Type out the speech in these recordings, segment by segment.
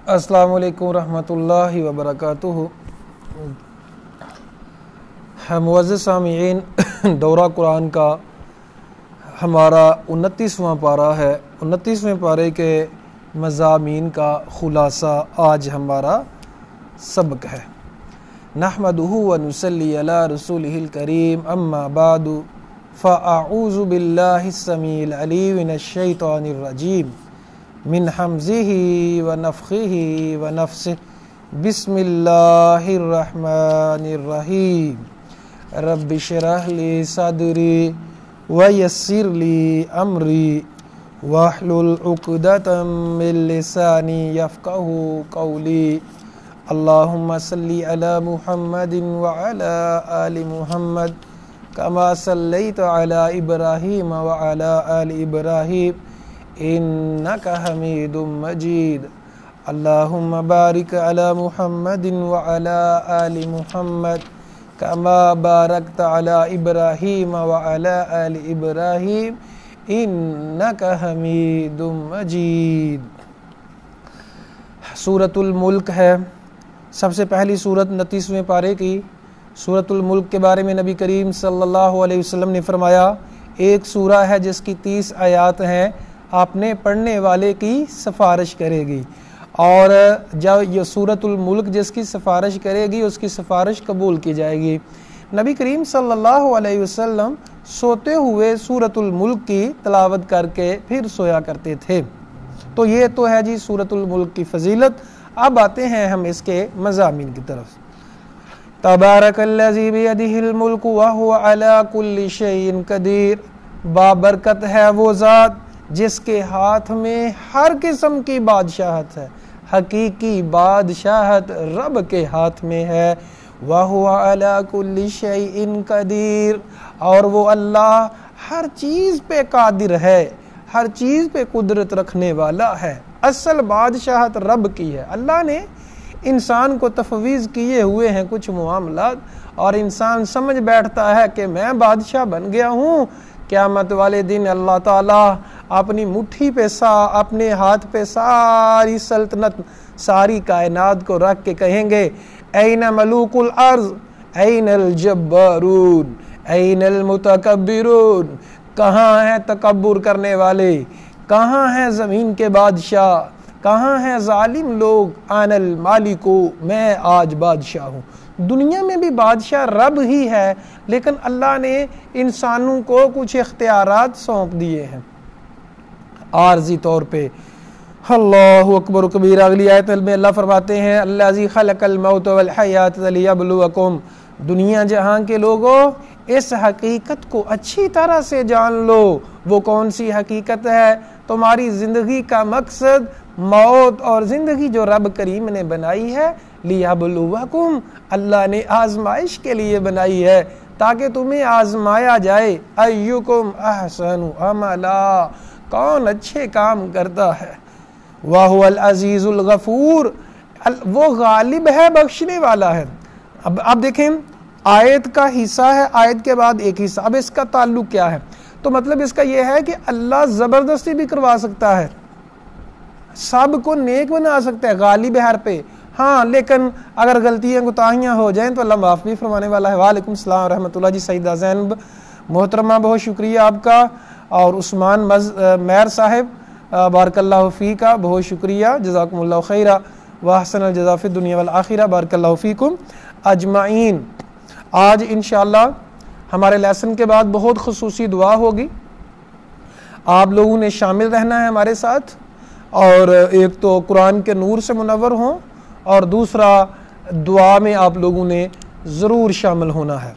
السلام علیکم ورحمۃ اللہ وبرکاتہ۔ معزز سامعین، دورہ قرآن کا ہمارا 29واں پارہ ہے۔ 29ویں پارے کے مضامین کا خلاصہ آج ہمارا سبق ہے۔ نحمدہ ونصلی علی رسولہ الکریم، اما بعد فاعوذ باللہ السمیع العلیم من الشیطان الرجیم، من حمزہ ونفخہ ونفثہ، بسم اللہ الرحمن الرحیم۔ رب اشرح لی صدری ویسر لی امری واحلل عقدۃ من لسانی یفقہوا قولی۔ اللہم صلی علی محمد وعلی آل محمد کما صلیت علی ابراہیم وعلی آل ابراہیم انک حمید مجید۔ اللہم بارک علی محمد وعلی آل محمد کما بارکت علی ابراہیم وعلی آل ابراہیم انک حمید مجید۔ سورۃ الملک ہے سب سے پہلی سورت 29ویں پارے کی۔ سورۃ الملک کے بارے میں نبی کریم صلی اللہ علیہ وسلم نے فرمایا، ایک سورہ ہے جس کی 30 آیات ہیں، آپ نے پڑھنے والے کی سفارش کرے گی، اور جب یہ سورۃ الملک جس کی سفارش کرے گی اس کی سفارش قبول کی جائے گی۔ نبی کریم صلی اللہ علیہ وسلم سوتے ہوئے سورۃ الملک کی تلاوت کر کے پھر سویا کرتے تھے۔ تو یہ تو ہے جی سورۃ الملک کی فضیلت۔ اب آتے ہیں ہم اس کے مضامین کی طرف۔ تبارک الذی بیدہ الملک وہو علی کل شیء قدیر، بابرکت ہے وہ ذات جس کے ہاتھ میں ہر قسم کی بادشاہت ہے۔ حقیقی بادشاہت رب کے ہاتھ میں ہے۔ وَهُوَ عَلَى كُلِّ شَيْءٍ قَدِيرٌ، اور وہ اللہ ہر چیز پہ قادر ہے، ہر چیز پہ قدرت رکھنے والا ہے۔ اصل بادشاہت رب کی ہے۔ اللہ نے انسان کو تفویض کیے ہوئے ہیں کچھ معاملات، اور انسان سمجھ بیٹھتا ہے کہ میں بادشاہ بن گیا ہوں۔ قیامت والے دن اللہ تعالیٰ اپنی مٹھی پہ اپنے ہاتھ پہ ساری سلطنت، ساری کائنات کو رکھ کے کہیں گے، این ملوک الارض، این الجبارون، این المتکبرون، کہاں ہیں تکبر کرنے والے، کہاں ہیں زمین کے بادشاہ، کہاں ہیں ظالم لوگ، آن المالکو، میں آج بادشاہ ہوں۔ دنیا میں بھی بادشاہ رب ہی ہے، لیکن اللہ نے انسانوں کو کچھ اختیارات سونپ دیے ہیں عارضی طور پہ۔ اللہ اکبر کبیرہ۔ اگلی آیت میں اللہ فرماتے ہیں، الذی خلق الموت والحیات لیبلوکم، دنیا جہاں کے لوگوں اس حقیقت کو اچھی طرح سے جان لو۔ وہ کون سی حقیقت ہے؟ تمہاری زندگی کا مقصد موت اور زندگی جو رب کریم نے بنائی ہے، لیبلوکم، اللہ نے آزمائش کے لیے بنائی ہے تاکہ تمہیں آزمایا جائے، ایکم احسن عملا، کون اچھے کام کرتا ہے۔ وَهُوَ الْعَزِيزُ الْغَفُورُ، وہ غالب ہے، بخشنے والا ہے۔ اب دیکھیں، آیت کا حصہ ہے، آیت کے بعد ایک حصہ۔ اب اس کا تعلق کیا ہے؟ تو مطلب اس کا یہ ہے کہ اللہ زبردستی بھی کروا سکتا ہے، سب کو نیک بنا سکتا ہے، غالب ہے ہر پہ، ہاں، لیکن اگر غلطیاں کوتاہیاں ہو جائیں تو اللہ معاف بھی فرمانے والا ہے۔ وعلیکم السلام ورحمۃ اللہ۔ جی سیدہ زینب محترمہ، بہت شکریہ آپ کا، اور عثمان میر صاحب بارک اللہ فیکا، بہت شکریہ، جزاکم اللہ خیرہ واحسن الجزاء فی الدنیا والآخرہ، بارک اللہ فیکم اجمعین۔ آج انشاءاللہ ہمارے لیسن کے بعد بہت خصوصی دعا ہوگی، آپ لوگوں نے شامل رہنا ہے ہمارے ساتھ، اور ایک تو قرآن کے نور سے منور ہوں، اور دوسرا دعا میں آپ لوگوں نے ضرور شامل ہونا ہے۔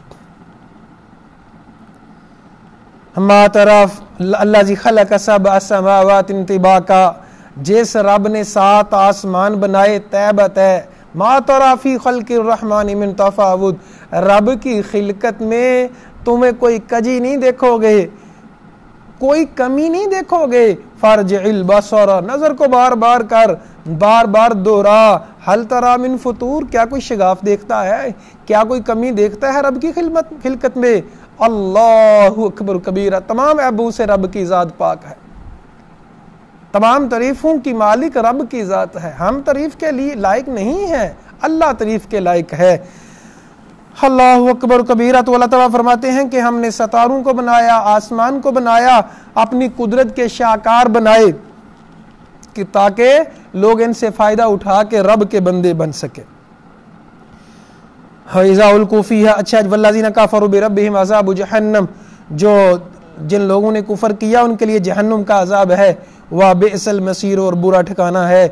ما طرف الذی خلق سبع سماوات طباقا، جس رب نے 7 آسمان بنائے طے بطے، ما تری فی خلق الرحمن من تفاوت، رب کی خلقت میں تمہیں کوئی کجی نہیں دیکھو گے، کوئی کمی نہیں دیکھو گے۔ فارجع البصر، نظر کو بار بار کر، بار بار دوہرا، ہل تری من فطور، کیا کوئی شگاف دیکھتا ہے، کیا کوئی کمی دیکھتا ہے رب کی خلقت میں؟ اللہ اکبر کبیرہ، تمام عیبوں سے رب کی ذات پاک ہے۔ تمام تعریفوں کی مالک رب کی ذات ہے، ہم تعریف کے لیے لائق نہیں ہیں، اللہ تعریف کے لائق ہے۔ اللہ اکبر کبیرہ۔ تو اللہ تعالیٰ فرماتے ہیں کہ ہم نے ستاروں کو بنایا، آسمان کو بنایا، اپنی قدرت کے شاہکار بنائے کہ تاکہ لوگ ان سے فائدہ اٹھا کے رب کے بندے بن سکے۔ وَإِذَا أُلْقُوا فِيهَا، اچھا وَالَّذِينَ كَفَرُوا بِرَبِّهِمْ عَذَابُ جَهَنَّمَ، جن لوگوں نے کفر کیا ان کے لیے جہنم کا عذاب ہے، وَبِئْسَ الْمَصِيرُ، اور برا ٹھکانہ ہے۔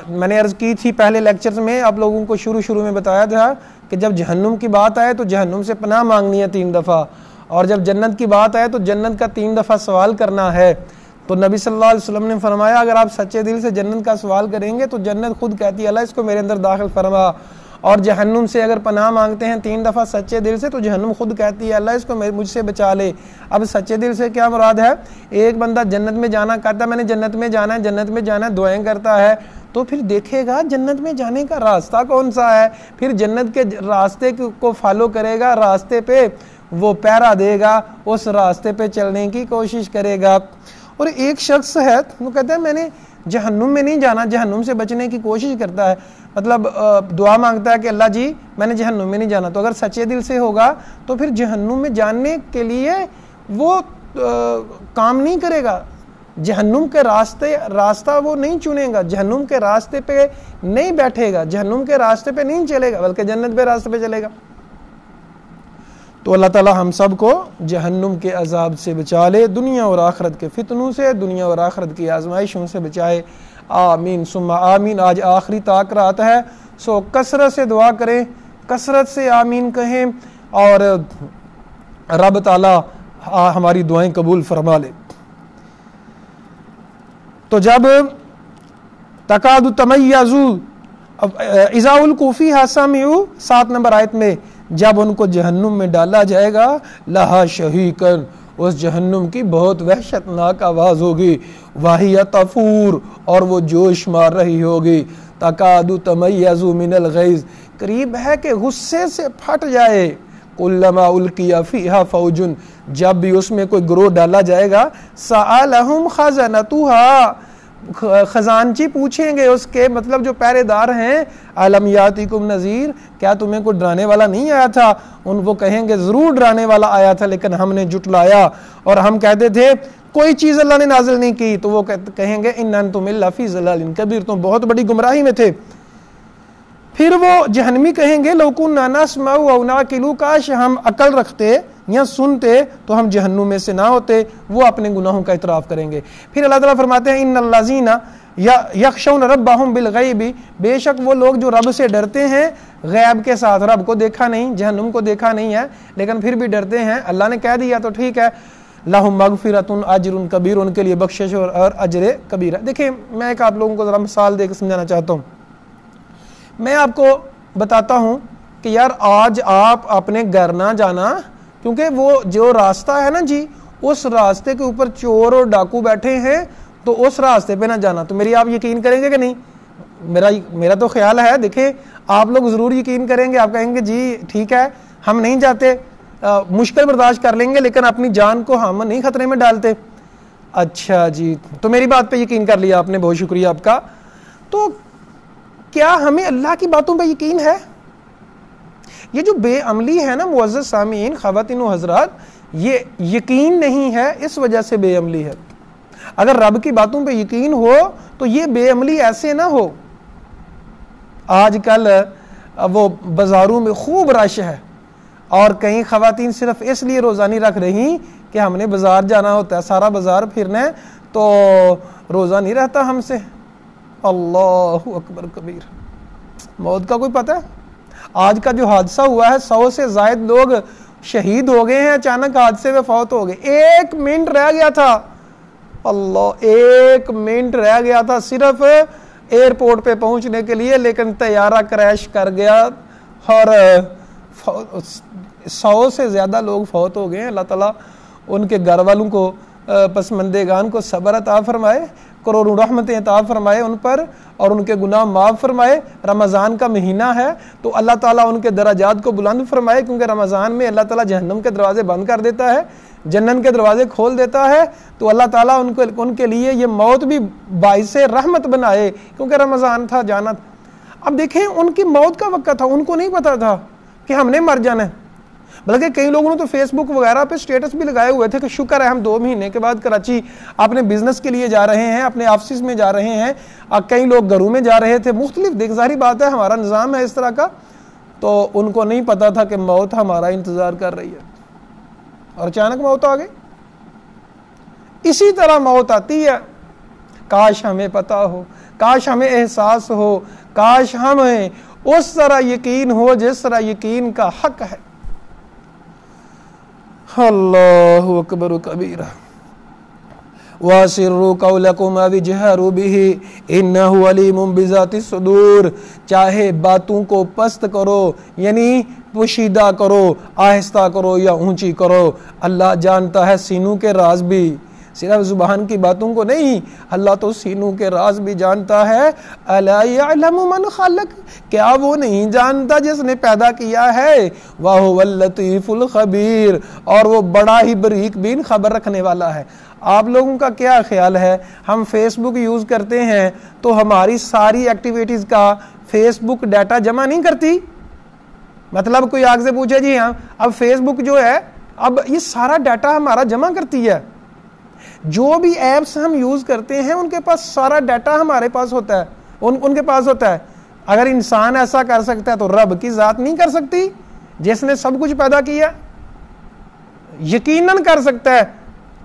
میں نے عرض کی تھی پہلے لیکچرز میں، آپ لوگوں کو شروع میں بتایا تھا کہ جب جہنم کی بات آئے تو جہنم سے پناہ مانگنی ہے 3 دفعہ، اور جب جنت کی بات آئے تو جنت کا 3 دفعہ سوال کرنا ہے۔ تو نبی صلی اللہ علیہ وسلم نے فرمایا اگر آپ سچے دل سے جنت کا سوال کریں گے تو جنت خود کہتی ہے اللہ اس کو میرے اندر داخل فرما، اور جہنم سے اگر پناہ مانگتے ہیں 3 دفعہ سچے دل سے تو جہنم خود کہتی ہے اللہ اس کو مجھ سے بچا لے۔ اب سچے دل سے کیا مراد ہے؟ ایک بندہ جنت میں جانا کہتا ہے میں نے جنت میں جانا ہے، جنت میں جانا ہے، دعائیں کرتا ہے، تو پھر دیکھے گا جنت میں جانے کا راستہ کون سا ہے، پھر جنت کے راستے کو فالو کرے گا، راستے پہ وہ پیرا دے گا، اس راستے پہ چلنے کی کوشش کرے گا۔ اور ایک شخص ہے وہ کہتا ہے میں نے جہنم میں نہیں جانا، جہنم سے بچنے کی کوشش کرتا ہے، مطلب دعا مانگتا ہے کہ اللہ جی میں نے جہنم میں نہیں جانا، تو اگر سچے دل سے ہوگا تو پھر جہنم میں جانے کے لیے وہ کام نہیں کرے گا، جہنم کے راستہ وہ نہیں چنے گا، جہنم کے راستے پہ نہیں بیٹھے گا، جہنم کے راستے پہ نہیں چلے گا بلکہ جنت پہ راستے پہ چلے گا۔ تو اللہ تعالی ہم سب کو جہنم کے عذاب سے بچا لے، دنیا اور آخرت کے فتنوں سے، دنیا اور آخرت کی آزمائشوں سے بچائے، آمین ثم آمین۔ آج آخری طاق رات ہے، سو کثرت سے دعا کریں، کثرت سے آمین کہیں، اور رب تعالی ہماری دعائیں قبول فرما لے۔ تو جب تکاد تمیز اذا القوا فیہا سمعوا 7 نمبر آیت میں، جب ان کو جہنم میں ڈالا جائے گا لہا شہیقن، اس جہنم کی بہت وحشتناک آواز ہوگی، وہی تفور، اور وہ جوش مار رہی ہوگی، تکاد تمیز من الغیظ، قریب ہے کہ غصے سے پھٹ جائے، کلما القی فیہا فوج، جب بھی اس میں کوئی گروہ ڈالا جائے گا، سألہم خزنتہا، خزانچی پوچھیں گے اس کے، مطلب جو پہرے دار ہیں، علم یاتکم نذیر، کیا تمہیں کوئی ڈرانے والا نہیں آیا تھا؟ وہ کہیں گے ضرور ڈرانے والا آیا تھا لیکن ہم نے جھٹلایا، اور ہم کہتے تھے کوئی چیز اللہ نے نازل نہیں کی، تو وہ کہیں گے ان انتم الا فی ضلال کبیر، تم بہت بڑی گمراہی میں تھے۔ پھر وہ جہنمی کہیں گے لو کنا نسمع او نعقل، کاش ہم عقل رکھتے یا سنتے تو ہم جہنم میں سے نہ ہوتے، وہ اپنے گناہوں کا اعتراف کریں گے۔ پھر اللہ تعالیٰ فرماتے ہیں ان الذین یخشون ربہم بالغیب، بے شک وہ لوگ جو رب سے ڈرتے ہیں غیب کے ساتھ، رب کو دیکھا نہیں، جہنم کو دیکھا نہیں ہے لیکن پھر بھی ڈرتے ہیں، اللہ نے کہہ دیا تو ٹھیک ہے، لہم مغفرۃ اجر کبیر، ان کے لیے بخشش اور اجر کبیر ہے۔ دیکھیں میں ایک آپ لوگوں کو ذرا مثال دے کے سمجھانا چاہتا ہوں۔ میں آپ کو بتاتا ہوں کہ یار آج آپ اپنے گھر نہ جانا، کیونکہ وہ جو راستہ ہے نا جی، اس راستے کے اوپر چور اور ڈاکو بیٹھے ہیں، تو اس راستے پہ نہ جانا۔ تو میری آپ یقین کریں گے کہ نہیں؟ میرا تو خیال ہے، دیکھیں آپ لوگ ضرور یقین کریں گے، آپ کہیں گے جی ٹھیک ہے ہم نہیں جاتے، مشکل برداشت کر لیں گے لیکن اپنی جان کو ہم نہیں خطرے میں ڈالتے۔ اچھا جی، تو میری بات پہ یقین کر لیا آپ نے، بہت شکریہ آپ کا۔ تو کیا ہمیں اللہ کی باتوں پہ یقین ہے؟ یہ جو بے عملی ہے نا معزز سامعین، خواتین و حضرات، یہ یقین نہیں ہے، اس وجہ سے بے عملی ہے۔ اگر رب کی باتوں پہ یقین ہو تو یہ بے عملی ایسے نہ ہو۔ آج کل وہ بازاروں میں خوب رش ہے، اور کئی خواتین صرف اس لیے روزہ نہیں رکھ رہی کہ ہم نے بازار جانا ہوتا ہے، سارا بازار پھرنا ہے تو روزہ نہیں رہتا ہم سے۔ اللہ اکبر کبیر، موت کا کوئی پتہ ہے؟ آج کا جو حادثہ ہوا ہے 100 سے زائد لوگ شہید ہو گئے ہیں، اچانک حادثے میں فوت ہو گئے۔ 1 منٹ رہ گیا تھا، اللہ 1 منٹ رہ گیا تھا صرف ایئرپورٹ پہ پہنچنے کے لیے، لیکن طیارہ کریش کر گیا اور 100 سے زیادہ لوگ فوت ہو گئے ہیں۔ اللہ تعالیٰ ان کے گھر والوں کو، پسماندگان کو صبر عطا فرمائے، کروڑوں رحمتیں عطا فرمائے ان پر، اور ان کے گناہ معاف فرمائے۔ رمضان کا مہینہ ہے تو اللہ تعالیٰ ان کے درجات کو بلند فرمائے، کیونکہ رمضان میں اللہ تعالیٰ جہنم کے دروازے بند کر دیتا ہے، جنت کے دروازے کھول دیتا ہے تو اللہ تعالیٰ ان کے لیے یہ موت بھی باعث رحمت بنائے، کیونکہ رمضان تھا، جانا تھا۔ اب دیکھیں ان کی موت کا وقت تھا، ان کو نہیں پتا تھا کہ ہم نے مر جانا ہے، بلکہ کئی لوگوں نے تو فیس بک وغیرہ پہ سٹیٹس بھی لگائے ہوئے تھے کہ شکر ہے ہم 2 مہینے کے بعد کراچی اپنے بزنس کے لیے جا رہے ہیں، اپنے آفسز میں جا رہے ہیں، کئی لوگ گھروں میں جا رہے تھے، مختلف، دیکھ ظاہری بات ہے ہمارا نظام ہے اس طرح کا، تو ان کو نہیں پتا تھا کہ موت ہمارا انتظار کر رہی ہے، اور اچانک موت آ گئی۔ اسی طرح موت آتی ہے، کاش ہمیں پتا ہو، کاش ہمیں احساس ہو، کاش ہمیں اس طرح یقین ہو جس طرح یقین کا حق ہے۔ اللہ اکبر کبیرہ وَأَسِرُّوا قَوْلَكُمْ أَوِ اجْهَرُوا بِهِ إِنَّهُ عَلِيمٌ بِذَاتِ الصُّدُورِ، چاہے باتوں کو پست کرو یعنی پوشیدہ کرو، آہستہ کرو یا اونچی کرو، اللہ جانتا ہے سینوں کے راز بھی، صرف زبان کی باتوں کو نہیں، اللہ تو سینوں کے راز بھی جانتا ہے۔ أَلَا يَعْلَمُ مَنْ خَلَقَ، کیا وہ نہیں جانتا جس نے پیدا کیا ہے، وَهُوَ اللَّطِيفُ الْخَبِيرُ، اور وہ بڑا ہی باریک بین خبر رکھنے والا ہے۔ آپ لوگوں کا کیا خیال ہے، ہم فیس بک یوز کرتے ہیں تو ہماری ساری ایکٹیویٹیز کا فیس بک ڈیٹا جمع نہیں کرتی؟ مطلب کوئی آگ سے پوچھے جی ہاں اب فیس بک جو ہے اب یہ سارا ڈیٹا ہمارا جمع کرتی ہے، جو بھی ایپس ہم یوز کرتے ہیں ان کے پاس سارا ڈیٹا ہمارے پاس ہوتا ہے، ان کے پاس ہوتا ہے۔ اگر انسان ایسا کر سکتا ہے تو رب کی ذات نہیں کر سکتی جس نے سب کچھ پیدا کیا؟ یقیناً کر سکتا ہے،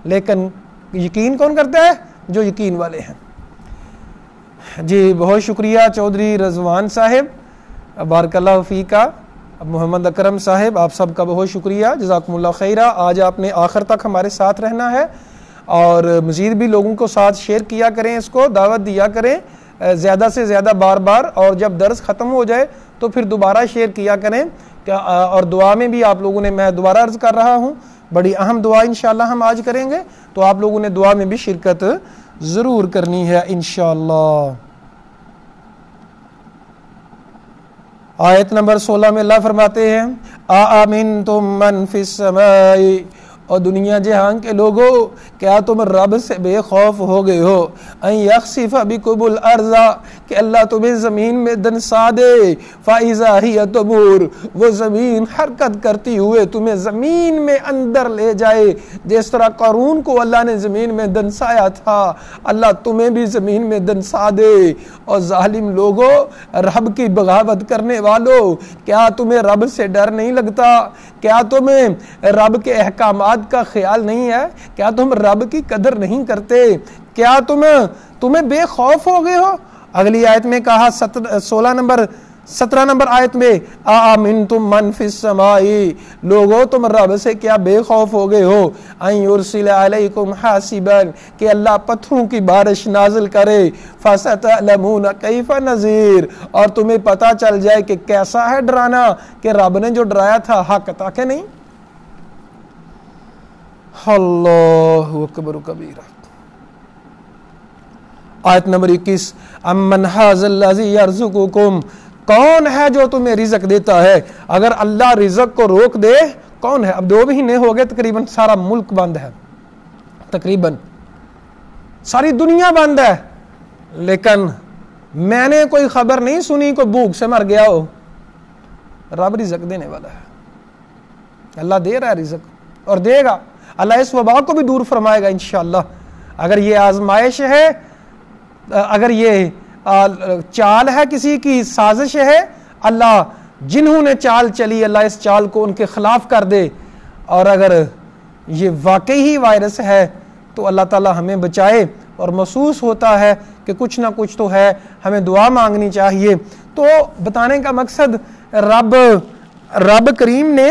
لیکن یقین کون کرتا ہے؟ جو یقین والے ہیں۔ جی بہت شکریہ چودھری رضوان صاحب، بارک اللہ فیکا، محمد اکرم صاحب، آپ سب کا بہت شکریہ، جزاکم اللہ خیرہ۔ آج آپ نے آخر تک ہمارے ساتھ رہنا ہے، اور مزید بھی لوگوں کو ساتھ شیئر کیا کریں، اس کو دعوت دیا کریں زیادہ سے زیادہ بار بار، اور جب درس ختم ہو جائے تو پھر دوبارہ شیئر کیا کریں، اور دعا میں بھی آپ لوگوں نے، میں دوبارہ عرض کر رہا ہوں، بڑی اہم دعا انشاءاللہ ہم آج کریں گے، تو آپ لوگوں نے دعا میں بھی شرکت ضرور کرنی ہے انشاءاللہ۔ آیت نمبر 16 میں اللہ فرماتے ہیں آمنتم من فی السماء، اور دنیا جہان کے لوگوں کیا تم رب سے بے خوف ہو گئے ہو، ان یخسف بکم الارض، کہ اللہ تمہیں زمین میں دنسا دے، فاذا ہی تمور، وہ زمین حرکت کرتی ہوئے تمہیں زمین میں اندر لے جائے، جس طرح قارون کو اللہ نے زمین میں دنسایا تھا، اللہ تمہیں بھی زمین میں دنسا دے۔ اور ظالم لوگوں، رب کی بغاوت کرنے والوں، کیا تمہیں رب سے ڈر نہیں لگتا؟ کیا تمہیں رب کے احکامات کا خیال نہیں ہے؟ کیا تم رب کی قدر نہیں کرتے؟ کیا تمہیں بے خوف ہو گئے ہو؟ اگلی آیت میں کہا 17 نمبر آیت میں آمنتم من فی السماء، لوگو تم رب سے کیا بے خوف ہو گئے ہو، ان یرسل علیکم حاسبا، کہ اللہ پتھروں کی بارش نازل کرے، فستعلمون کیف نذیر، اور تمہیں پتہ چل جائے کہ کیسا ہے ڈرانا، کہ رب نے جو ڈرایا تھا حق تھا کہ نہیں۔ اللہ اکبر کبیرہ۔ آیت نمبر 21 امن ھذا الذی یرزقکم، کون ہے جو تمہیں رزق دیتا ہے؟ اگر اللہ رزق کو روک دے کون ہے؟ اب 2 مہینے ہو گئے تقریباً سارا ملک بند ہے، تقریباً ساری دنیا بند ہے، لیکن میں نے کوئی خبر نہیں سنی کوئی بھوک سے مر گیا ہو۔ رب رزق دینے والا ہے، اللہ دے رہا ہے رزق اور دے گا، اللہ اس وبا کو بھی دور فرمائے گا انشاءاللہ۔ اگر یہ آزمائش ہے، اگر یہ چال ہے، کسی کی سازش ہے، اللہ جنہوں نے چال چلی اللہ اس چال کو ان کے خلاف کر دے، اور اگر یہ واقعی ہی وائرس ہے تو اللہ تعالی ہمیں بچائے، اور محسوس ہوتا ہے کہ کچھ نہ کچھ تو ہے، ہمیں دعا مانگنی چاہیے۔ تو بتانے کا مقصد رب کریم نے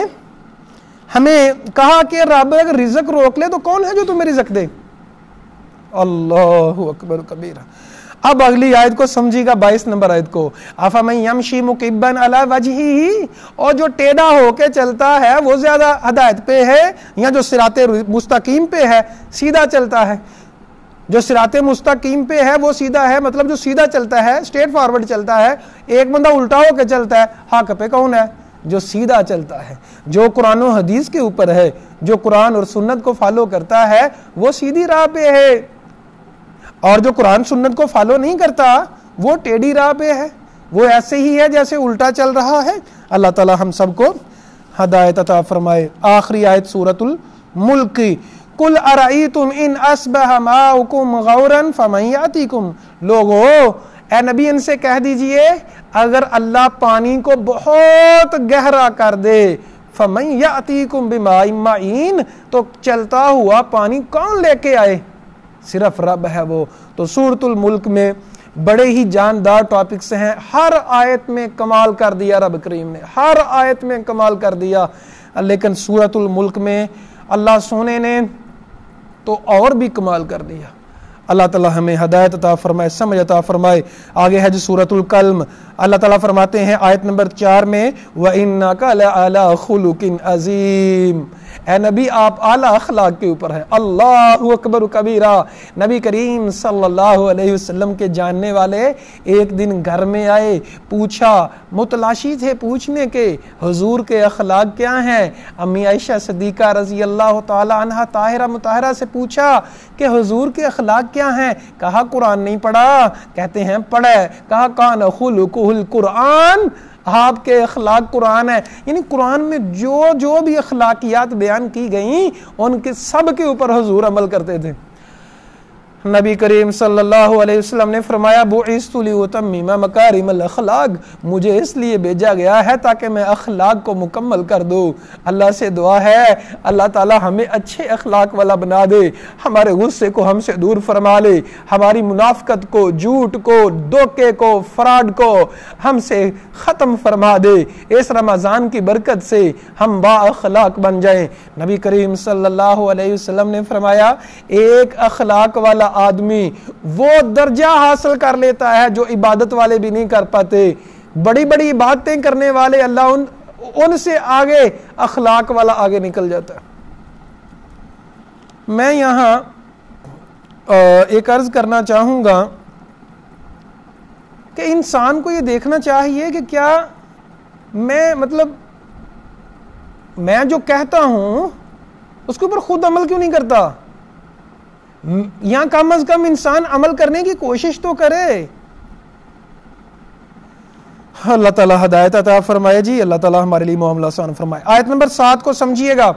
ہمیں کہا کہ رب اگر رزق روک لے تو کون ہے جو تمہیں رزق دے؟ اللہ اکبر کبیرہ۔ اب اگلی آیت کو سمجھے گا، 22 نمبر آیت کو، افمن یمشی مکبا علی وجہہ، اور جو ٹیڑھا ہو کے چلتا ہے وہ زیادہ ہدایت پہ ہے، یا جو صراط مستقیم پہ ہے سیدھا چلتا ہے؟ جو صراط مستقیم پہ ہے وہ سیدھا ہے، مطلب جو سیدھا چلتا ہے، اسٹریٹ فارورڈ چلتا ہے۔ ایک بندہ الٹا ہو کے چلتا ہے، حق پہ کون ہے؟ جو سیدھا چلتا ہے، جو قرآن و حدیث کے اوپر ہے، جو قرآن اور سنت کو فالو کرتا ہے وہ سیدھی راہ پہ ہے، اور جو قرآن سنت کو فالو نہیں کرتا وہ ٹیڑھی راہ پہ ہے، وہ ایسے ہی ہے جیسے الٹا چل رہا ہے۔ اللہ تعالی ہم سب کو ہدایت عطا فرمائے۔ آخری آیت سورۃ الملک کی، قل ارأیتم ان اصبح ماؤکم غورا فمن یاتیکم، لوگو اے نبی ان سے کہہ دیجئے اگر اللہ پانی کو بہت گہرا کر دے، فمن یاتیکم بماء معین، تو چلتا ہوا پانی کون لے کے آئے؟ صرف رب ہے وہ۔ تو سورۃ الملک میں بڑے ہی جاندار ٹاپکس ہیں، ہر آیت میں کمال کر دیا رب کریم نے، ہر آیت میں کمال کر دیا، لیکن سورۃ الملک میں اللہ سونے نے تو اور بھی کمال کر دیا۔ اللہ تعالی ہمیں ہدایت عطا فرمائے، سمجھ عطا فرمائے۔ آگے ہے جو سورۃ القلم، اللہ تعالیٰ فرماتے ہیں آیت نمبر 4 میں، وَإِنَّكَ لَعَلَىٰ خُلُقٍ عَظِيمٍ، اے نبی آپ اعلیٰ اخلاق کے اوپر ہیں۔ اللہ اکبر کبیرہ، نبی کریم صلی اللہ علیہ وسلم کے جاننے والے ایک دن گھر میں آئے، پوچھا، متلاشی تھے پوچھنے کے حضور کے اخلاق کیا ہیں۔ امی عائشہ صدیقہ رضی اللہ تعالی عنہ طاہرہ مطہرہ سے پوچھا کہ حضور کے اخلاق کیا ہیں، کہا قرآن نہیں پڑھا، کہتے ہیں پڑھا ہے، کہا کان خلقہ القرآن، آپ کے اخلاق قرآن ہے، یعنی قرآن میں جو بھی اخلاقیات بیان کی گئیں ان کے سب کے اوپر حضور عمل کرتے تھے۔ نبی کریم صلی اللہ علیہ وسلم نے فرمایا بعثت لأتمم مکارم الاخلاق، مجھے اس لیے بھیجا گیا ہے تاکہ میں اخلاق کو مکمل کر دوں۔ اللہ سے دعا ہے اللہ تعالی ہمیں اچھے اخلاق والا بنا دے، ہمارے غصے کو ہم سے دور فرما لے، ہماری منافقت کو، جھوٹ کو، دھوکے کو، فراڈ کو ہم سے ختم فرما دے۔ اس رمضان کی برکت سے ہم با اخلاق بن جائیں۔ نبی کریم صلی اللہ علیہ وسلم نے فرمایا ایک اخلاق والا آدمی وہ درجہ حاصل کر لیتا ہے جو عبادت والے بھی نہیں کر پاتے۔ بڑی بڑی عبادتیں کرنے والے اللہ ان سے آگے، اخلاق والا آگے نکل جاتا ہے۔ میں یہاں ایک عرض کرنا چاہوں گا کہ انسان کو یہ دیکھنا چاہیے کہ کیا میں جو کہتا ہوں اس کے اوپر خود عمل کیوں نہیں کرتا، یا کم از کم انسان عمل کرنے کی کوشش تو کرے۔ اللہ تعالیٰ ہدایت عطا فرمائے جی، اللہ تعالیٰ ہمارے لیے معاملہ آسان فرمائے۔ آیت نمبر 7 کو سمجھیے گا،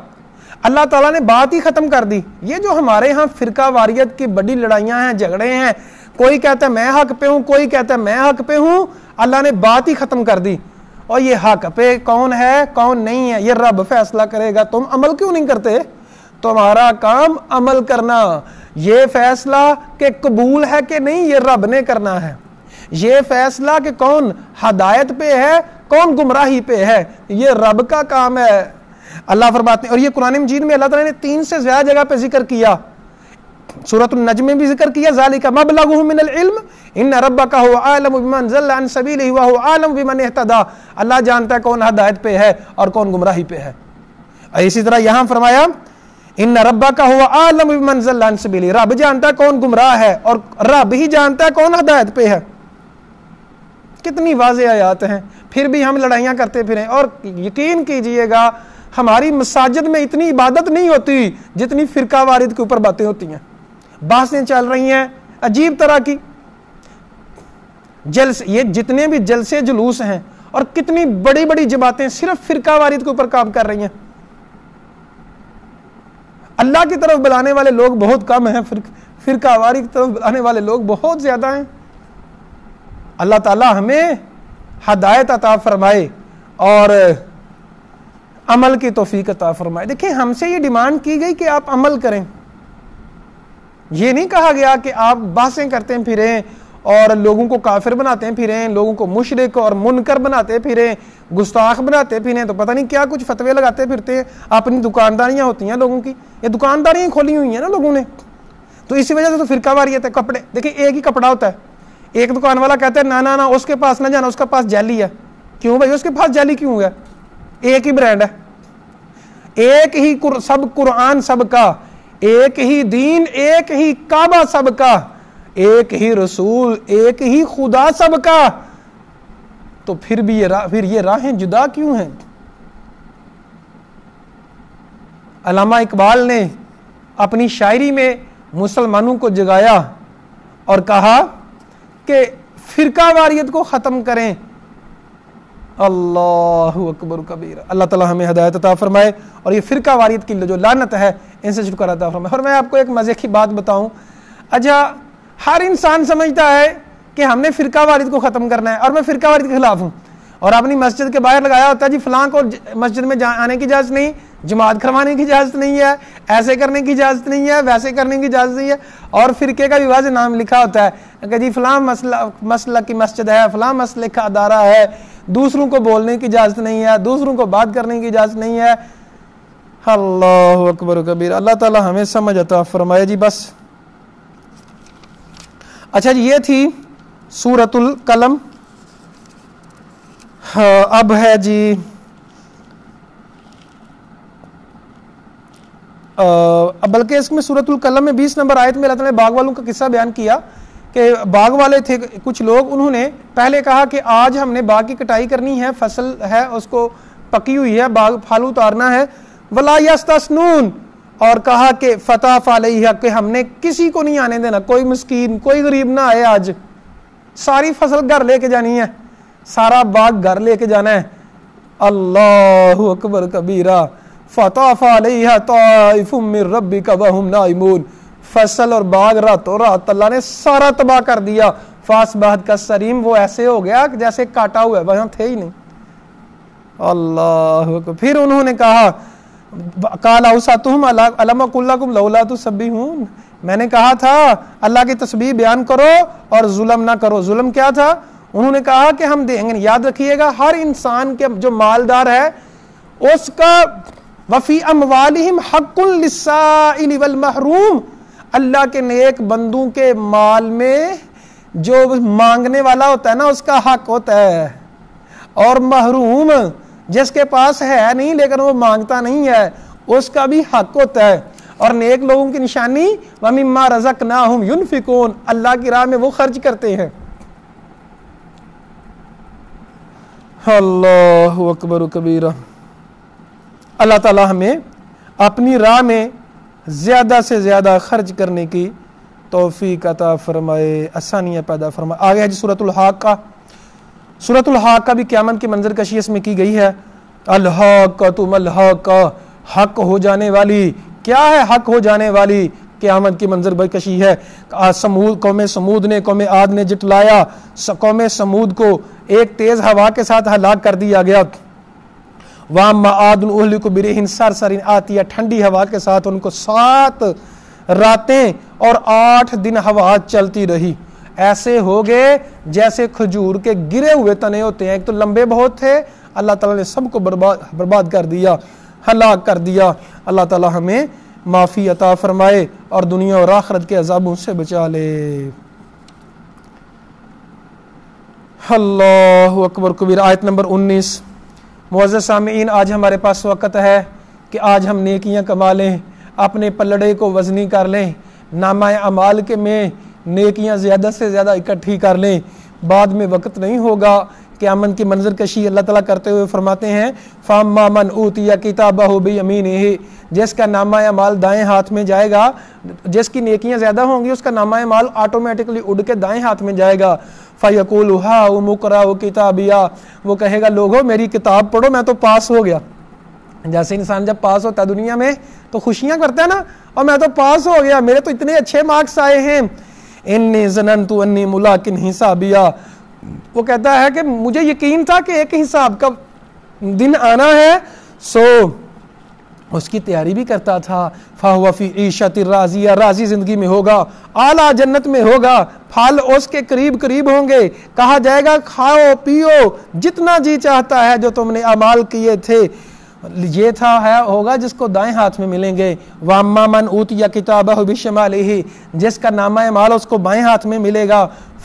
اللہ تعالیٰ نے بات ہی ختم کر دی۔ یہ جو ہمارے ہاں فرقہ واریت کی بڑی لڑائیاں ہیں، جھگڑے ہیں، کوئی کہتا ہے میں حق پہ ہوں، کوئی کہتا ہے میں حق پہ ہوں، اللہ نے بات ہی ختم کر دی۔ اور یہ حق پہ کون ہے کون نہیں ہے یہ رب فیصلہ کرے گا، تم عمل کیوں نہیں کرتے؟ تمہارا کام عمل کرنا، یہ فیصلہ کہ قبول ہے کہ نہیں یہ رب نے کرنا ہے، یہ فیصلہ کہ کون ہدایت پہ ہے کون گمراہی پہ ہے یہ رب کا کام ہے۔ اللہ فرماتے ہیں، اور یہ قرآن مجید میں اللہ تعالیٰ نے 3 سے زیادہ جگہ پہ ذکر کیا، سورۃ النجم میں بھی ذکر کیا، ذالک مبلغہم من العلم ان ربک هو اعلم بمن ضل عن سبیلہ وهو اعلم بمن اہتدی، اللہ جانتا ہے کون ہدایت پہ ہے اور کون گمراہی پہ ہے۔ اسی طرح یہاں فرمایا ان ربک هو اعلم بمن ضل عن سبیلہ، رب جانتا ہے کون گمراہ ہے اور رب ہی جانتا ہے کون ہدایت پہ ہے۔ کتنی واضح آیات ہیں، پھر بھی ہم لڑائیاں کرتے پھریں۔ اور یقین کیجئے گا ہماری مساجد میں اتنی عبادت نہیں ہوتی جتنی فرقہ واریت کے اوپر باتیں ہوتی ہیں، بحثیں چل رہی ہیں عجیب طرح کی، جلسے، یہ جتنے بھی جلسے جلوس ہیں اور کتنی بڑی بڑی جماعتیں صرف فرقہ واریت کے اوپر کام کر رہی ہیں۔ اللہ کی طرف بلانے والے لوگ بہت کم ہیں، فرقہ واریت کی طرف بلانے والے لوگ بہت زیادہ ہیں۔ اللہ تعالی ہمیں ہدایت عطا فرمائے اور عمل کی توفیق عطا فرمائے۔ دیکھیں ہم سے یہ ڈیمانڈ کی گئی کہ آپ عمل کریں، یہ نہیں کہا گیا کہ آپ بحثیں کرتے پھریں اور لوگوں کو کافر بناتے پھریں، لوگوں کو مشرک اور منکر بناتے پھریں، گستاخ بناتے پھریں، تو پتہ نہیں کیا کچھ فتوے لگاتے پھرتے ہیں۔ اپنی دکانداریاں ہوتی ہیں لوگوں کی، یہ دکانداریاں کھولی ہوئی ہیں نا لوگوں نے، تو اسی وجہ سے تو فرقہ واریت ہے۔ کپڑے دیکھیں ایک ہی کپڑا ہوتا ہے، ایک دکان والا کہتا ہے نہ اس کے پاس نہ جانا، اس کے پاس جعلی ہے۔ کیوں بھائی اس کے پاس جعلی کیوں ہے؟ ایک ہی برانڈ ہے، ایک ہی سب قرآن سب کا، ایک ہی دین، ایک ہی کعبہ سب کا، ایک ہی رسول، ایک ہی خدا سب کا، تو پھر یہ راہیں جدا کیوں ہیں؟ علامہ اقبال نے اپنی شاعری میں مسلمانوں کو جگایا اور کہا کہ فرقہ واریت کو ختم کریں. اللہ اکبر کبیر. اللہ تعالیٰ ہمیں ہدایت عطا فرمائے اور یہ فرقہ واریت کی جو لعنت ہے ان سے چھٹکارا عطا فرمائے. اور میں آپ کو ایک مزے کی بات بتاؤں. اچھا ہر انسان سمجھتا ہے کہ ہم نے فرقہ واریت کو ختم کرنا ہے اور میں فرقہ واریت کے خلاف ہوں اور اپنی مسجد کے باہر لگایا ہوتا ہے جی فلاں کو مسجد میں آنے کی اجازت نہیں, جماعت کروانے کی اجازت نہیں ہے, ایسے کرنے کی اجازت نہیں ہے, ویسے کرنے کی اجازت نہیں ہے, اور فرقے کا بھی واضح نام لکھا ہوتا ہے کہ جی فلاں مسلک کی مسجد ہے, فلاں مسلک کا ادارہ ہے, دوسروں کو بولنے کی اجازت نہیں ہے, دوسروں کو بات کرنے کی اجازت نہیں ہے. اللہ اکبر کبیر. اللہ تعالی ہمیں سمجھ عطا فرمائے جی. بس اچھا جی یہ تھی سورۃ القلم. اب ہے جی بلکہ اس میں سورۃ القلم میں 20 نمبر آیت میں اللہ تعالیٰ نے باغ والوں کا قصہ بیان کیا کہ باغ والے تھے کچھ لوگ, انہوں نے پہلے کہا کہ آج ہم نے باغ کی کٹائی کرنی ہے, فصل ہے اس کو پکی ہوئی ہے, باغ پھل اتارنا ہے. ولا یستثنون, اور کہا کہ فطاف علیہ کہ ہم نے کسی کو نہیں آنے دینا, کوئی مسکین کوئی غریب نہ آئے, آج ساری فصل گھر لے کے جانی ہے, سارا باغ گھر لے کے جانا ہے. اللہ اکبر کبیرہ. فطاف علیہ طائف من ربک وہم نائمون. فصل اور باغ راتوں رات اللہ نے سارا تباہ کر دیا. فاصبحت کالصریم, وہ ایسے ہو گیا جیسے کاٹا ہوا ہے, وہاں تھے ہی نہیں. اللہ اکبر. پھر انہوں نے کہا قال اوصاتہم الم اقل لکم لولا تسبحون, میں نے کہا تھا اللہ کی تسبیح بیان کرو اور ظلم نہ کرو. ظلم کیا تھا؟ انہوں نے کہا کہ ہم دیں گے. یاد رکھیے گا ہر انسان کے جو مالدار ہے اس کا وفی اموالہم حق للسائل والمحروم, اللہ کے نیک بندوں کے مال میں جو مانگنے والا ہوتا ہے نا اس کا حق ہوتا ہے, اور محروم جس کے پاس ہے نہیں لیکن وہ مانگتا نہیں ہے اس کا بھی حق ہوتا ہے. اور نیک لوگوں کی نشانی وَمِمَّا رَزَقْنَاهُمْ يُنْفِقُونَ, اللہ کی راہ میں وہ خرچ کرتے ہیں. اللہ اکبر کبیرہ. اللہ تعالی ہمیں اپنی راہ میں زیادہ سے زیادہ خرچ کرنے کی توفیق عطا فرمائے, آسانیاں پیدا فرمائے. آگے ہے جی سورۃ الحاقہ. سورۃ الحاقہ بھی قیامت کی منظر کشی اس میں کی گئی ہے. الحاقۃ ملحاقہ, حق ہو جانے والی. کیا ہے حق ہو جانے والی؟ قیامت کی منظر کشی ہے. قوم سمود نے قوم عاد نے جٹلایا. قوم سمود کو ایک تیز ہوا کے ساتھ ہلاک کر دیا گیا. وَأَمَّا عَادٌ أُهْلِكُوا بِرِيحٍ صَرْصَرٍ عَاتِيَةٍ, ٹھنڈی ہوا کے ساتھ ان کو 7 راتیں اور 8 دن ہوا چلتی رہی. ایسے ہو گئے جیسے کھجور کے گرے ہوئے تنے ہوتے ہیں. ایک تو لمبے بہت تھے, اللہ تعالیٰ نے سب کو برباد کر دیا, ہلاک کر دیا. اللہ تعالیٰ ہمیں معافی عطا فرمائے اور دنیا اور آخرت کے عذابوں سے بچا لے. اللہ اکبر کبیر. آیت نمبر 19. معزز سامعین, آج ہمارے پاس وقت ہے کہ آج ہم نیکیاں کما لیں, اپنے پلڑے کو وزنی کر لیں, نامہ اعمال کے میں نیکیاں زیادہ سے زیادہ اکٹھی کر لیں. بعد میں وقت نہیں ہوگا. قیامت کی منظر کشی اللہ تعالیٰ کرتے ہوئے فرماتے ہیں فَأَمَّا مَنْ أُوتِيَ كِتَابَهُ بِيَمِينِهِ, جس کا نامہ اعمال دائیں ہاتھ میں جائے گا, جس کی نیکیاں زیادہ ہوں گی اس کا نامہ اعمال آٹومیٹکلی اڑ کے دائیں ہاتھ میں جائے گا. فَيَقُولُ هَاؤُمُ اقْرَءُوا كِتَابِيَهْ, وہ کہے گا لوگو میری کتاب پڑھو, میں تو پاس ہو گیا. جیسے انسان جب پاس ہوتا ہے دنیا میں تو خوشیاں کرتا ہے نا, اور میں تو پاس ہو گیا, میرے تو اتنے اچھے مارکس آئے ہیں. انی ظننت انی ملاق حسابیہ, وہ کہتا ہے کہ مجھے یقین تھا کہ ایک حساب کا دن آنا ہے, سو اس کی تیاری بھی کرتا تھا. فَهُوَ فِي عِيشَةٍ رَاضِيَةٍ, راضی زندگی میں ہوگا, اعلیٰ جنت میں ہوگا, پھل اس کے قریب قریب ہوں گے. کہا جائے گا کھاؤ پیو جتنا جی چاہتا ہے جو تم نے اعمال کیے تھے. یہ تھا ہے ہوگا جس کو دائیں ہاتھ میں ملیں گے. وَأَمَّا مَنْ أُوتِيَ كِتَابَهُ بِشِمَالِهِ, جس کا نامہ اعمال اس کو بائیں ہاتھ میں ملے گا.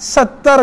70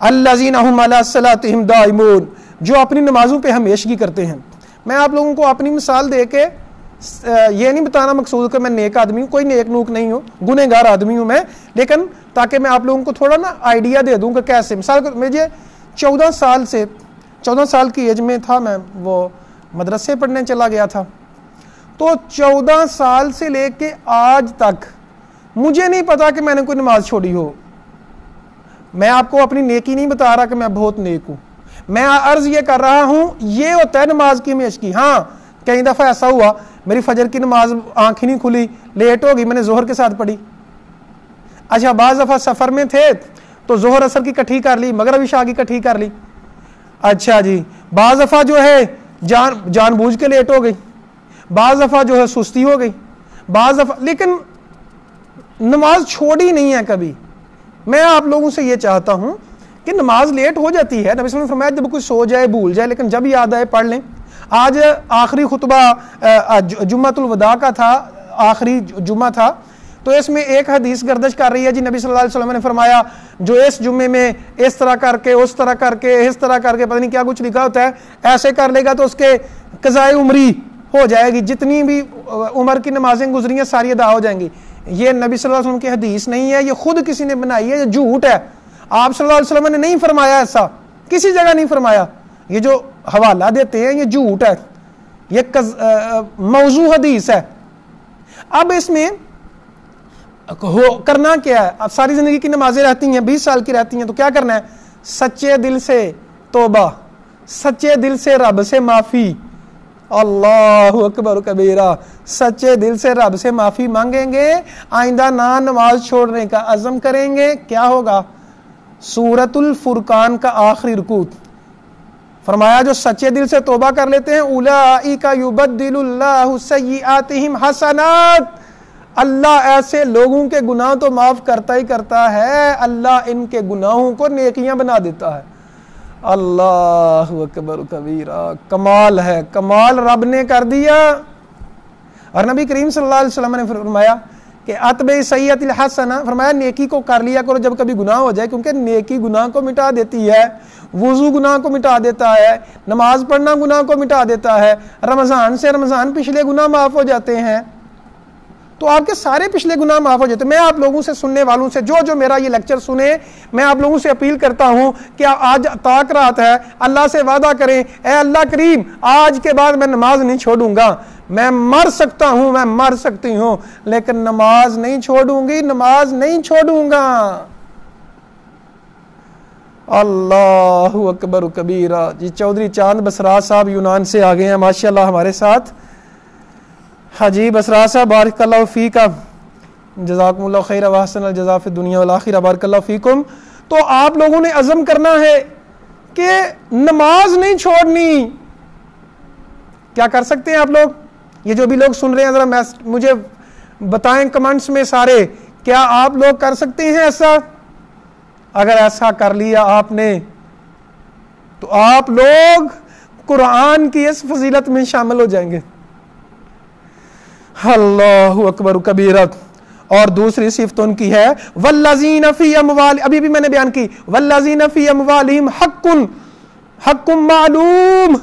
الذین هم علی صلاتہم دائمون، جو اپنی نمازوں پہ ہمیشگی کرتے ہیں۔ میں آپ لوگوں کو اپنی مثال دے کے یہ نہیں بتانا مقصود کہ میں نیک آدمی ہوں، کوئی نیک نوک نہیں ہوں، گنہگار آدمی ہوں میں، لیکن تاکہ میں آپ لوگوں کو تھوڑا نا آئیڈیا دے دوں کہ کیسے۔ مثال مجھے 14 سال کی ایج میں تھا، میں وہ مدرسے پڑھنے چلا گیا تھا، تو 14 سال سے لے کے آج تک مجھے نہیں پتا کہ میں نے کوئی نماز چھوڑی ہو۔ میں آپ کو اپنی نیکی نہیں بتا رہا کہ میں بہت نیک ہوں، میں عرض یہ کر رہا ہوں یہ ہوتا ہے نماز کی ہمیشگی۔ ہاں کئی دفعہ ایسا ہوا میری فجر کی نماز آنکھ ہی نہیں کھلی، لیٹ ہو گئی، میں نے ظہر کے ساتھ پڑھی۔ اچھا بعض دفعہ سفر میں تھے تو ظہر اثر کی کٹھی کر لی، مغرب عشاء کی کٹھی کر لی۔ اچھا جی بعض دفعہ جو ہے جان بوجھ کے لیٹ ہو گئی، بعض دفعہ جو ہے سستی ہو گئی، بعض دفعہ، لیکن نماز چھوڑی نہیں ہے کبھی۔ میں آپ لوگوں سے یہ چاہتا ہوں کہ نماز لیٹ ہو جاتی ہے، نبی صلی اللہ علیہ وسلم نے فرمایا جب کوئی سو جائے بھول جائے، لیکن جب یاد آئے پڑھ لیں۔ آج آخری خطبہ جمعۃ الوداع کا تھا، آخری جمعہ تھا، تو اس میں ایک حدیث گردش کر رہی ہے جی، نبی صلی اللہ علیہ وسلم نے فرمایا جو اس جمعے میں اس طرح کر کے اس طرح کر کے اس طرح کر کے پتہ نہیں کیا کچھ لکھا ہوتا ہے، ایسے کر لے گا تو اس کے قضائے عمری ہو جائے گی، جتنی بھی عمر کی نمازیں گزری ہیں ساری ادا ہو جائیں گی۔ یہ نبی صلی اللہ علیہ وسلم کی حدیث نہیں ہے، یہ خود کسی نے بنائی ہے، یہ جھوٹ ہے۔ آپ صلی اللہ علیہ وسلم نے نہیں فرمایا، ایسا کسی جگہ نہیں فرمایا۔ یہ جو حوالہ دیتے ہیں یہ جھوٹ ہے، یہ موضوع حدیث ہے۔ اب اس میں کرنا کیا ہے؟ اب ساری زندگی کی نمازیں رہتی ہیں، 20 سال کی رہتی ہیں، تو کیا کرنا ہے؟ سچے دل سے توبہ، سچے دل سے رب سے معافی، اللہ اکبر کبیرہ، سچے دل سے رب سے معافی مانگیں گے، آئندہ نہ نماز چھوڑنے کا عزم کریں گے، کیا ہوگا؟ سورۃ الفرقان کا آخری رکوع فرمایا جو سچے دل سے توبہ کر لیتے ہیں، اولئک یبدل اللہ سیئاتہم حسنات، اللہ ایسے لوگوں کے گناہ تو معاف کرتا ہی کرتا ہے، اللہ ان کے گناہوں کو نیکیاں بنا دیتا ہے۔ اللہ اکبر کبیرہ، کمال ہے، کمال رب نے کر دیا۔ اور نبی کریم صلی اللہ علیہ وسلم نے فرمایا کہ اتبع سیئۃ الحسنہ، فرمایا نیکی کو کر لیا کرو جب کبھی گناہ ہو جائے، کیونکہ نیکی گناہ کو مٹا دیتی ہے، وضو گناہ کو مٹا دیتا ہے، نماز پڑھنا گناہ کو مٹا دیتا ہے، رمضان سے رمضان پچھلے گناہ معاف ہو جاتے ہیں، تو آپ کے سارے پچھلے گناہ معاف ہو جاتے ہیں۔ میں آپ لوگوں سے، سننے والوں سے، جو میرا یہ لیکچر سنے، میں آپ لوگوں سے اپیل کرتا ہوں کہ آج طاق رات ہے، اللہ سے وعدہ کریں، اے اللہ کریم آج کے بعد میں نماز نہیں چھوڑوں گا، میں مر سکتا ہوں، میں مر سکتی ہوں، لیکن نماز نہیں چھوڑوں گی، نماز نہیں چھوڑوں گا۔ اللہ اکبر کبیرہ۔ جی چودھری چاند بسراج صاحب یونان سے آ گئے ہیں ماشاءاللہ ہمارے ساتھ۔ ہاں جی بسراج صاحب بارک اللہ فیک، جزاکم اللہ خیر و احسن الجزاء فی الدنیا والآخرہ، بارک اللہ فیکم۔ تو آپ لوگوں نے عزم کرنا ہے کہ نماز نہیں چھوڑنی۔ کیا کر سکتے ہیں آپ لوگ؟ یہ جو بھی لوگ سن رہے ہیں ذرا مجھے بتائیں کمنٹس میں سارے، کیا آپ لوگ کر سکتے ہیں ایسا؟ اگر ایسا کر لیا آپ نے تو آپ لوگ قرآن کی اس فضیلت میں شامل ہو جائیں گے۔ اللہ اکبر کبیرہ۔ اور دوسری صفت ان کی ہے والذین فی اموال، ابھی بھی میں نے بیان کی، والذین فی اموالہم حق معلوم،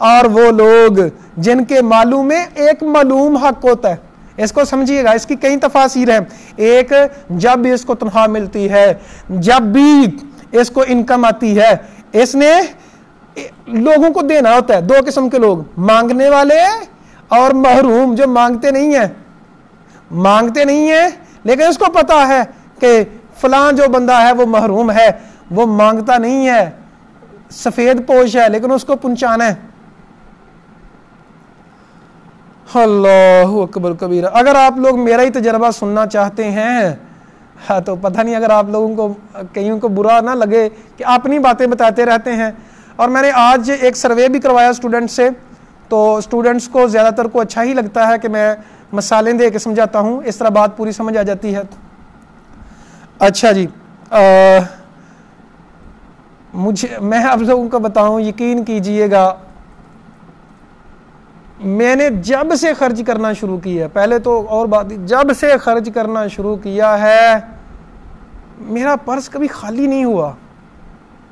اور وہ لوگ جن کے مالوں میں ایک معلوم حق ہوتا ہے۔ اس کو سمجھیے گا، اس کی کئی تفاسیر ہیں۔ ایک، جب بھی اس کو تنخواہ ملتی ہے، جب بھی اس کو انکم آتی ہے، اس نے لوگوں کو دینا ہوتا ہے۔ دو قسم کے لوگ، مانگنے والے اور محروم، جو مانگتے نہیں ہیں لیکن اس کو پتا ہے کہ فلاں جو بندہ ہے وہ محروم ہے، وہ مانگتا نہیں ہے، سفید پوش ہے، لیکن اس کو پہنچانا ہے۔ اللہ اکبر کبیرہ۔ اگر آپ لوگ میرا ہی تجربہ سننا چاہتے ہیں تو پتہ نہیں، اگر آپ لوگوں کو کئیوں کو برا نہ لگے کہ اپنی باتیں بتاتے رہتے ہیں۔ اور میں نے آج ایک سروے بھی کروایا اسٹوڈنٹ سے، تو اسٹوڈنٹس کو زیادہ تر کو اچھا ہی لگتا ہے کہ میں مثالیں دے کے سمجھاتا ہوں، اس طرح بات پوری سمجھ آ جاتی ہے۔ اچھا جی، میں آپ لوگوں کو بتاؤں، یقین کیجئے گا، میں نے جب سے خرچ کرنا شروع کیا، پہلے تو اور بات، جب سے خرچ کرنا شروع کیا ہے میرا پرس کبھی خالی نہیں ہوا۔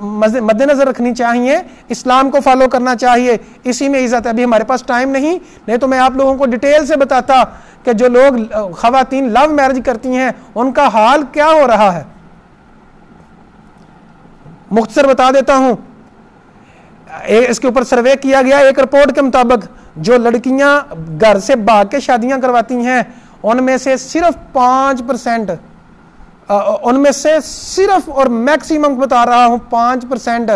مد نظر رکھنی چاہیے، اسلام کو فالو کرنا چاہیے، اسی میں عزت ہے۔ ابھی ہمارے پاس ٹائم نہیں تو میں آپ لوگوں کو ڈیٹیل سے بتاتا کہ جو لوگ خواتین لو میرج کرتی ہیں ان کا حال کیا ہو رہا ہے۔ مختصر بتا دیتا ہوں، اس کے اوپر سروے کیا گیا، ایک رپورٹ کے مطابق جو لڑکیاں گھر سے بھاگ کے شادیاں کرواتی ہیں ان میں سے صرف 5%، ان میں سے صرف اور میکسیمم بتا رہا ہوں 5%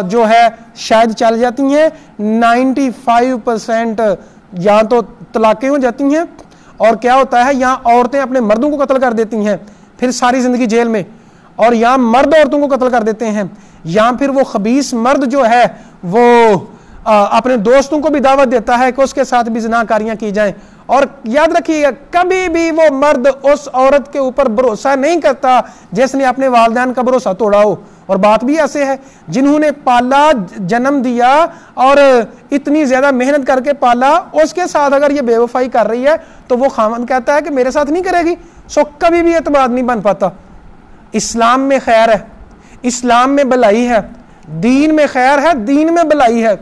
جو ہے شاید چل جاتی ہیں، 95% یا تو طلاقیں ہو جاتی ہیں، اور کیا ہوتا ہے یہاں عورتیں اپنے مردوں کو قتل کر دیتی ہیں، پھر ساری زندگی جیل میں، اور یہاں مرد عورتوں کو قتل کر دیتے ہیں، یہاں پھر وہ خبیث مرد جو ہے وہ اپنے دوستوں کو بھی دعوت دیتا ہے کہ اس کے ساتھ بھی زناکاریاں کی جائیں۔ اور یاد رکھیے گا کبھی بھی وہ مرد اس عورت کے اوپر بھروسہ نہیں کرتا جس نے اپنے والدین کا بھروسہ توڑا ہو۔ اور بات بھی ایسے ہے جنہوں نے پالا، جنم دیا اور اتنی زیادہ محنت کر کے پالا، اس کے ساتھ اگر یہ بے وفائی کر رہی ہے تو وہ خاوند کہتا ہے کہ میرے ساتھ نہیں کرے گی، کبھی بھی اعتماد نہیں بن پاتا۔ اسلام میں خیر ہے، اسلام میں بھلائی ہے، دین میں خیر ہے، دین میں بھلائی ہے۔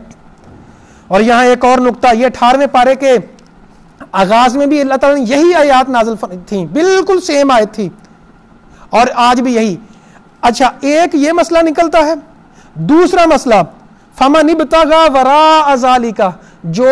اور یہاں ایک اور نقطہ، یہ 18ویں پارے کے آغاز میں بھی اللہ تعالیٰ نے یہی آیات نازل تھیں، بالکل سیم آیت تھی، اور آج بھی یہی۔ اچھا، ایک یہ مسئلہ نکلتا ہے، دوسرا مسئلہ فَمَنِ ابْتَغَىٰ وَرَاءَ ذَلِكَ، جو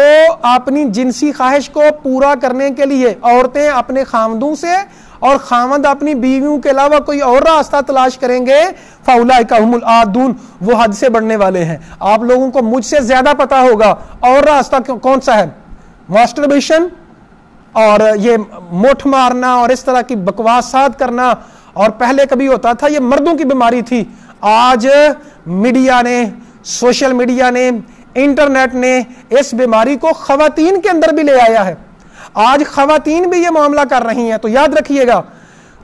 اپنی جنسی خواہش کو پورا کرنے کے لیے عورتیں اپنے خاوندوں سے اور خاوند اپنی بیویوں کے علاوہ کوئی اور راستہ تلاش کریں گے، فَأُولَٰئِكَ هُمُ الْعَادُونَ، وہ حد سے بڑھنے والے ہیں۔ آپ لوگوں کو مجھ سے زیادہ پتا ہوگا اور راستہ کون سا ہے، ماسٹربیشن اور یہ موٹھ مارنا اور اس طرح کی بکواسات کرنا، اور پہلے کبھی ہوتا تھا یہ مردوں کی بیماری تھی، آج میڈیا نے، سوشل میڈیا نے، انٹرنیٹ نے اس بیماری کو خواتین کے اندر بھی لے آیا ہے۔ آج خواتین بھی یہ معاملہ کر رہی ہیں، تو یاد رکھیے گا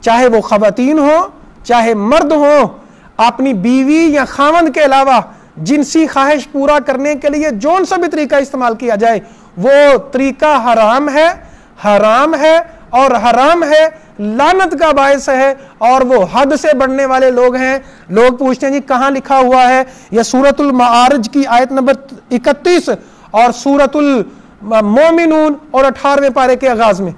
چاہے وہ خواتین ہوں چاہے مرد ہوں، اپنی بیوی یا خاوند کے علاوہ جنسی خواہش پورا کرنے کے لیے جون سا بھی طریقہ استعمال کیا جائے وہ طریقہ حرام ہے، حرام ہے اور حرام ہے، لعنت کا باعث ہے، اور وہ حد سے بڑھنے والے لوگ ہیں۔ لوگ پوچھتے ہیں جی کہاں لکھا ہوا ہے؟ یہ سورۃ المعارج کی آیت نمبر 31 اور سورۃ المومنون اور 18ویں پارے کے آغاز میں۔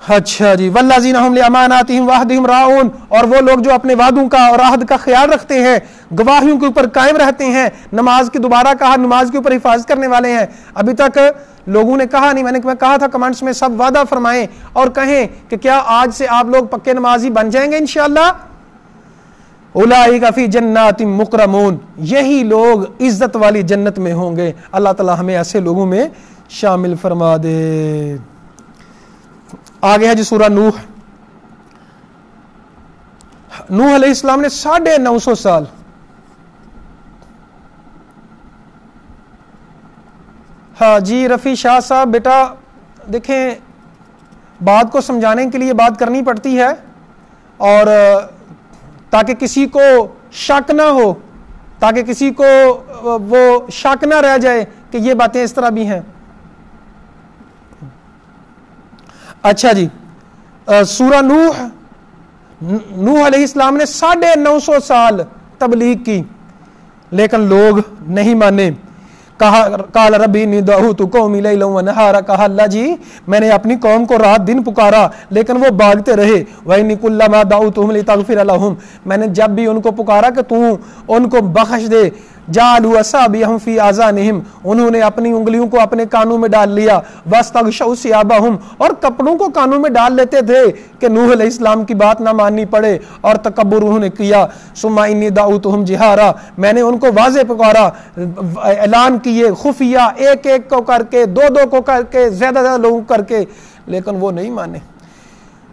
اچھا جی، والذین ہم لاماناتہم وعہدہم راعون، اور وہ لوگ جو اپنے وعدوں کا اور عہد کا خیال رکھتے ہیں، گواہیوں کے اوپر قائم رہتے ہیں، نماز کی دوبارہ کہا، نماز کے اوپر حفاظت کرنے والے ہیں۔ ابھی تک لوگوں نے کہا نہیں، میں نے کہا تھا کمنٹس میں سب وعدہ فرمائیں اور کہیں کہ کیا آج سے آپ لوگ پکے نمازی بن جائیں گے انشاءاللہ؟ اولئک فی جنات مکرمون، یہی لوگ عزت والی جنت میں ہوں گے۔ اللہ تعالی ہمیں ایسے لوگوں میں شامل فرما دے۔ آگے ہے جی سورہ نوح۔ نوح علیہ السلام نے 950 سال ہاں جی رفیع شاہ صاحب، بیٹا دیکھیں بات کو سمجھانے کے لیے بات کرنی پڑتی ہے، اور تاکہ کسی کو شک نہ ہو، تاکہ کسی کو وہ شک نہ رہ جائے کہ یہ باتیں اس طرح بھی ہیں۔ اچھا جی، سورہ نوح علیہ السلام نے 950 سال تبلیغ کی لیکن لوگ نہیں مانے۔ قال ربی انی دعوت قومی لیلا ونہارا، کہا اللہ جی میں نے اپنی قوم کو رات دن پکارا لیکن وہ بھاگتے رہے۔ وانی کلما دعوتہم لتغفر لہم، میں نے جب بھی ان کو پکارا کہ تو ان کو بخش دے، جعلوا اصابعہم فی آذانہم، انہوں نے اپنی انگلیوں کو اپنے کانوں میں ڈال لیا، واستغشوا ثیابہم، اور کپڑوں کو کانوں میں ڈال لیتے تھے کہ نوح علیہ السلام کی بات نہ ماننی پڑے، اور تکبر انہوں نے کیا۔ ثم انی دعوتہم جہارا، میں نے ان کو واضح پکارا، اعلان کیے خفیہ، ایک ایک کو کر کے، دو کو کر کے، زیادہ لوگوں کر کے، لیکن وہ نہیں مانے۔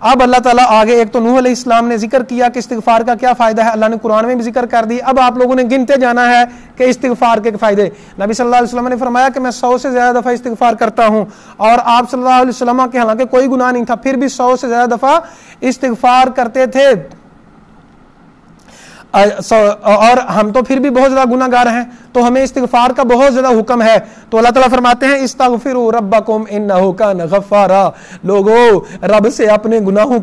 اب اللہ تعالیٰ آگے، ایک تو نوح علیہ السلام نے ذکر کیا کہ استغفار کا کیا فائدہ ہے، اللہ نے قرآن میں بھی ذکر کر دی، اب آپ لوگوں نے گنتے جانا ہے کہ استغفار کے فائدے۔ نبی صلی اللہ علیہ وسلم نے فرمایا کہ میں 100 سے زیادہ دفعہ استغفار کرتا ہوں، اور آپ صلی اللہ علیہ وسلم کے حالانکہ کوئی گناہ نہیں تھا پھر بھی 100 سے زیادہ دفعہ استغفار کرتے تھے۔ اور ہم تو پھر بھی بہت زیادہ گناہ گار ہیں، تو ہمیں استغفار کا بہت زیادہ حکم ہے. تو اللہ تعالیٰ فرماتے ہیں استغفروا ربکم انہ کان غفارا، لوگو رب سے اپنے گناہوں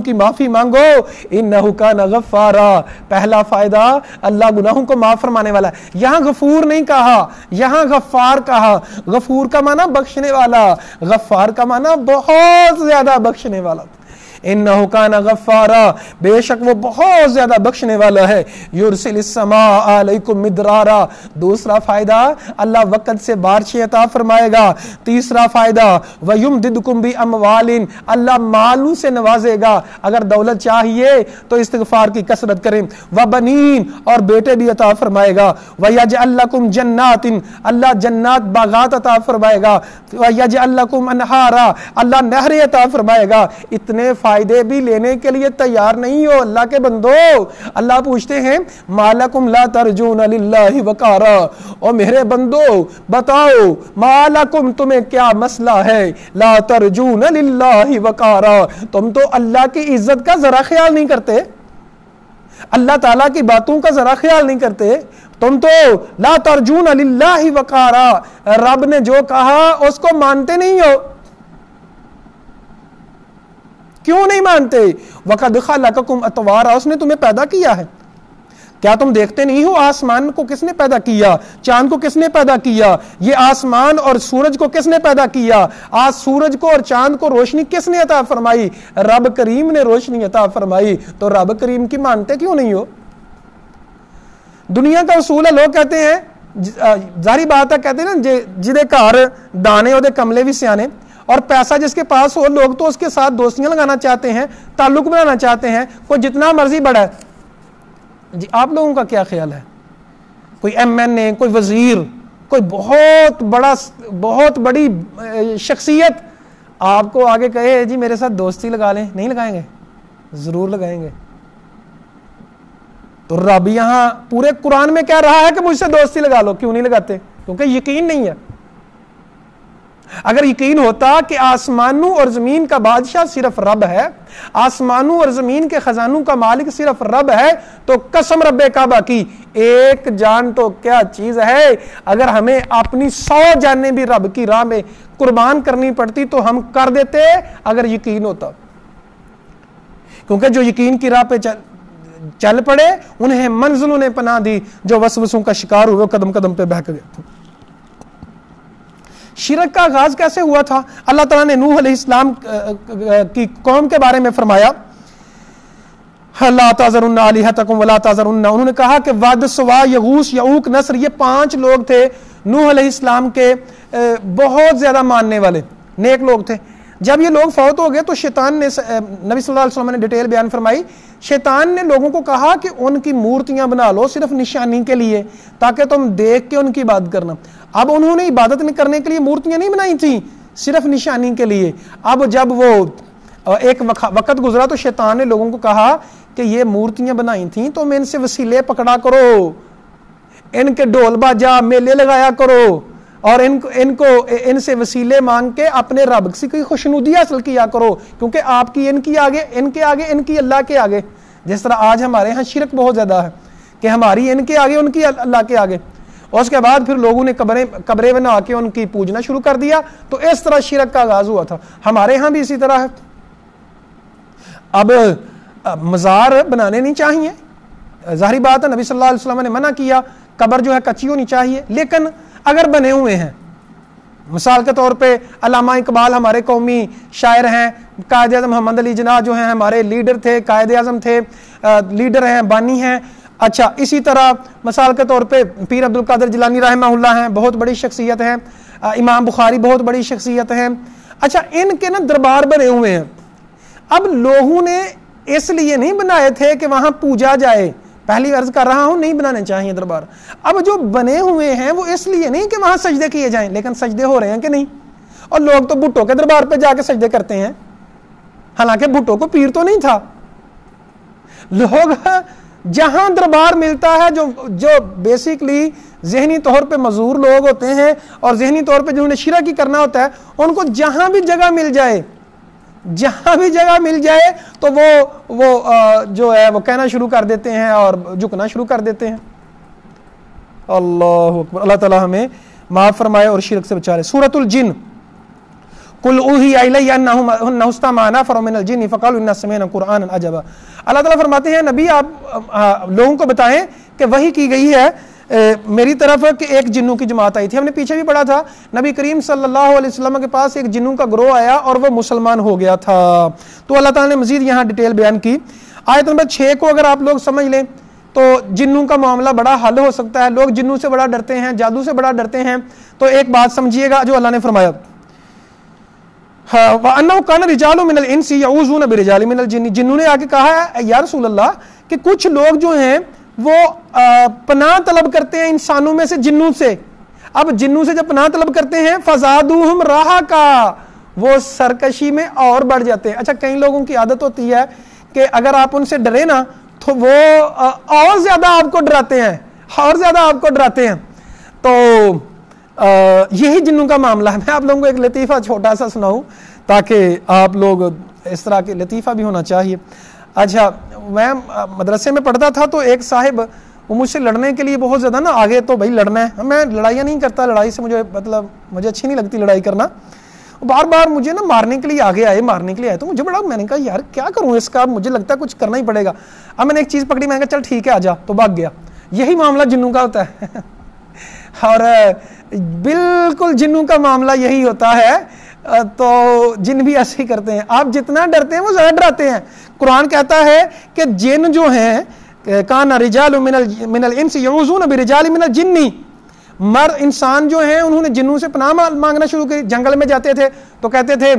کی معافی مانگو. انہ کان غفارا، پہلا فائدہ اللہ گناہوں کو معاف فرمانے والا ہے. یہاں غفور نہیں کہا، یہاں غفار کہا. غفور کا معنی بخشنے والا، غفار کا معنی بہت زیادہ بخشنے والا. انہ کان غفارا، بے شک وہ بہت زیادہ بخشنے والا ہے. یرسل السماء علیکم مدرارا، دوسرا فائدہ اللہ وقت سے بارشیں عطا فرمائے گا. تیسرا فائدہ ویمددکم باموال، اللہ مالوں سے نوازے گا. اگر دولت چاہیے تو استغفار کی کثرت کریں. وبنین، اور بیٹے بھی عطا فرمائے گا. ویجعل لکم جنات، اللہ جنات باغات عطا فرمائے گا. ویجعل لکم انہارا، اللہ نہریں عطا فرمائے گا. اتنے فائدے بھی لینے کے لیے تیار نہیں ہو اللہ کے بندو. اللہ پوچھتے ہیں مالکم لا ترجون للہ وقارا، او میرے بندو بتاؤ مالکم تمہیں کیا مسئلہ ہے، لا ترجون للہ وقارا، تم تو اللہ کی عزت کا ذرا خیال نہیں کرتے، اللہ تعالیٰ کی باتوں کا ذرا خیال نہیں کرتے. تم تو لا ترجون للہ وقارا، رب نے جو کہا اس کو مانتے نہیں ہو. کیوں نہیں مانتے؟ وَقَدْ خَلَقَكُمْ أَطْوَارًا، اس نے تمہیں پیدا کیا ہے. کیا تم دیکھتے نہیں ہو آسمان کو کس نے پیدا کیا، چاند کو کس نے پیدا کیا، یہ آسمان اور سورج کو کس نے پیدا کیا، آج سورج کو اور چاند کو روشنی کس نے عطا فرمائی؟ رب کریم نے روشنی عطا فرمائی. تو رب کریم کی مانتے کیوں نہیں ہو؟ دنیا کا اصول ہے، لوگ کہتے ہیں، ظاہری بات ہے، کہتے ہیں نا جدے گھر دانے اودے کملے بھی سیانے، اور پیسہ جس کے پاس ہو لوگ تو اس کے ساتھ دوستیاں لگانا چاہتے ہیں، تعلق بنانا چاہتے ہیں، کوئی جتنا مرضی بڑا ہے. جی آپ لوگوں کا کیا خیال ہے؟ کوئی ایم این اے، کوئی وزیر، کوئی بہت بڑی شخصیت آپ کو آگے کہے جی میرے ساتھ دوستی لگا لیں، نہیں لگائیں گے؟ ضرور لگائیں گے. تو رب یہاں پورے قرآن میں کہہ رہا ہے کہ مجھ سے دوستی لگا لو. کیوں نہیں لگاتے؟ کیونکہ یقین نہیں ہے. اگر یقین ہوتا کہ آسمانوں اور زمین کا بادشاہ صرف رب ہے، آسمانوں اور زمین کے خزانوں کا مالک صرف رب ہے، تو قسم رب کعبہ کی ایک جان تو کیا چیز ہے، اگر ہمیں اپنی 100 جانیں بھی رب کی راہ میں قربان کرنی پڑتی تو ہم کر دیتے اگر یقین ہوتا. کیونکہ جو یقین کی راہ پہ چل پڑے انہیں منزلوں نے پناہ دی، جو وسوسوں کا شکار ہوئے قدم قدم پہ بہک گئے. شرک کا آغاز کیسے ہوا تھا؟ اللہ تعالیٰ نے نوح علیہ السلام کی قوم کے بارے میں فرمایا لا تذرن آلہتکم ولا تذرن، انہوں نے کہا کہ ود، سوا، یغوث، یعوق، نصر، یہ 5 لوگ تھے نوح علیہ السلام کے بہت زیادہ ماننے والے نیک لوگ تھے. جب یہ لوگ فوت ہو گئے تو شیطان نے، نبی صلی اللہ علیہ وسلم نے ڈیٹیل بیان فرمائی، شیطان نے لوگوں کو کہا کہ ان کی مورتیاں بنا لو صرف نشانی کے لیے تاکہ تم دیکھ کے ان کی عبادت کرنا. اب انہوں نے عبادت کرنے کے لیے مورتیاں نہیں بنائی تھیں، صرف نشانی کے لیے. اب جب وہ ایک وقت گزرا تو شیطان نے لوگوں کو کہا کہ یہ مورتیاں بنائی تھیں تو میں ان سے وسیلے پکڑا کرو، ان کے ڈھول باجا میلے لگایا کرو، اور ان سے وسیلے مانگ کے اپنے رب کی خوشنودی حاصل کیا کرو، کیونکہ آپ کی ان کے آگے ان کی اللہ کے آگے. جس طرح آج ہمارے ہاں شرک بہت زیادہ ہے کہ ہماری ان کے آگے ان کی اللہ کے آگے، اور اس کے بعد پھر لوگوں نے قبریں بنا کے ان کی پوجنا شروع کر دیا. تو اس طرح شرک کا آغاز ہوا تھا. ہمارے ہاں بھی اسی طرح ہے. اب مزار بنانے نہیں چاہیے، ظاہری بات ہے، نبی صلی اللہ علیہ وسلم نے منع کیا، قبر جو ہے کچی ہونی چاہیے. لیکن اگر بنے ہوئے ہیں، مثال کے طور پہ علامہ اقبال ہمارے قومی شاعر ہیں، قائد اعظم محمد علی جناح جو ہیں ہمارے لیڈر تھے، قائد اعظم تھے، لیڈر ہیں، بانی ہیں. اچھا اسی طرح مثال کے طور پہ پیر عبد القادر جیلانی رحمہ اللہ ہیں، بہت بڑی شخصیت ہیں. امام بخاری بہت بڑی شخصیت ہیں. اچھا ان کے نا دربار بنے ہوئے ہیں. اب لوگوں نے اس لیے نہیں بنائے تھے کہ وہاں پوجا جائے، پہلی عرض کر رہا ہوں نہیں بنانے چاہیے دربار. اب جو بنے ہوئے ہیں وہ اس لیے نہیں کہ وہاں سجدے کیے جائیں، لیکن سجدے ہو رہے ہیں کہ نہیں. اور لوگ تو بھٹو کے دربار پہ جا کے سجدے کرتے ہیں، حالانکہ بھٹو کو پیر تو نہیں تھا. لوگ جہاں دربار ملتا ہے، جو بیسیکلی ذہنی طور پہ معذور لوگ ہوتے ہیں اور ذہنی طور پہ جنہوں نے شرک ہی کرنا ہوتا ہے، ان کو جہاں بھی جگہ مل جائے جہاں بھی جگہ مل جائے تو وہ جو ہے وہ کہنا شروع کر دیتے ہیں اور جھکنا شروع کر دیتے ہیں. اللہ اکبر. اللہ تعالیٰ ہمیں معاف فرمائے اور شرک سے بچا لے. سورۃ الجن. قل اوحی الی انہ استمع نفر من الجن فقالوا انا سمعنا قرآنا عجبا. اللہ تعالیٰ فرماتے ہیں نبی آپ لوگوں کو بتائیں کہ وحی کی گئی ہے میری طرف کہ ایک جنوں کی جماعت آئی تھی. ہم نے پیچھے بھی پڑھا تھا نبی کریم صلی اللہ علیہ وسلم کے پاس ایک جنوں کا گروہ آیا اور وہ مسلمان ہو گیا تھا. تو اللہ تعالیٰ نے مزید یہاں ڈیٹیل بیان کی. آیت نمبر 6 کو اگر آپ لوگ سمجھ لیں تو جنوں کا معاملہ بڑا حل ہو سکتا ہے. لوگ جنوں سے بڑا ڈرتے ہیں, جادو سے بڑا ڈرتے ہیں. تو ایک بات سمجھیے گا جو اللہ نے فرمایا وَأَنَّهُ كَانَ رِجَالٌ مِنَ الْإِنسِ يَعُوذُونَ بِرِجَالٍ مِنَ الْجِنِّ. جنوں نے آ کے کہا ہے یا رسول اللہ کہ کچھ لوگ جو ہیں وہ پناہ طلب کرتے ہیں انسانوں میں سے جنوں سے. اب جنوں سے جب پناہ طلب کرتے ہیں فَزَادُوهُمْ رَهَقًا, وہ سرکشی میں اور بڑھ جاتے ہیں. اچھا کئی لوگوں کی عادت ہوتی ہے کہ اگر آپ ان سے ڈرے نا تو وہ اور زیادہ آپ کو ڈراتے ہیں, اور زیادہ آپ کو ڈراتے ہیں. تو یہی جنوں کا معاملہ ہے. میں آپ لوگوں کو ایک لطیفہ چھوٹا سا سناؤں تاکہ آپ لوگ اس طرح کے لطیفہ بھی ہونا چاہیے. اچھا میں مدرسے میں پڑھتا تھا تو ایک صاحب وہ مجھ سے لڑنے کے لیے بہت زیادہ نا آگے, تو بھائی لڑنا ہے, میں لڑائیاں نہیں کرتا, لڑائی سے مجھے اچھی نہیں لگتی لڑائی کرنا. بار بار مجھے نا مارنے کے لیے آگے آئے تو مجھے بڑا, میں نے کہا یار کیا کروں اس کا, مجھے لگتا ہے کچھ کرنا ہی پڑے گا. اب میں نے ایک چیز پکڑی, میں نے کہا چل ٹھیک ہے آ جا, تو بھاگ گیا. یہی معاملہ جنوں کا ہوتا ہے اور بالکل جنوں کا معاملہ یہی ہوتا ہے. تو جن بھی ایسے ہی کرتے ہیں, آپ جتنا ڈرتے ہیں وہ زیادہ ڈراتے ہیں. قرآن کہتا ہے کہ جن جو ہیں کان رجال من الانس یعوذون برجال من الجن, انسان جو ہیں انہوں نے جنوں سے پناہ مانگنا شروع کی. جنگل میں جاتے تھے تو کہتے تھے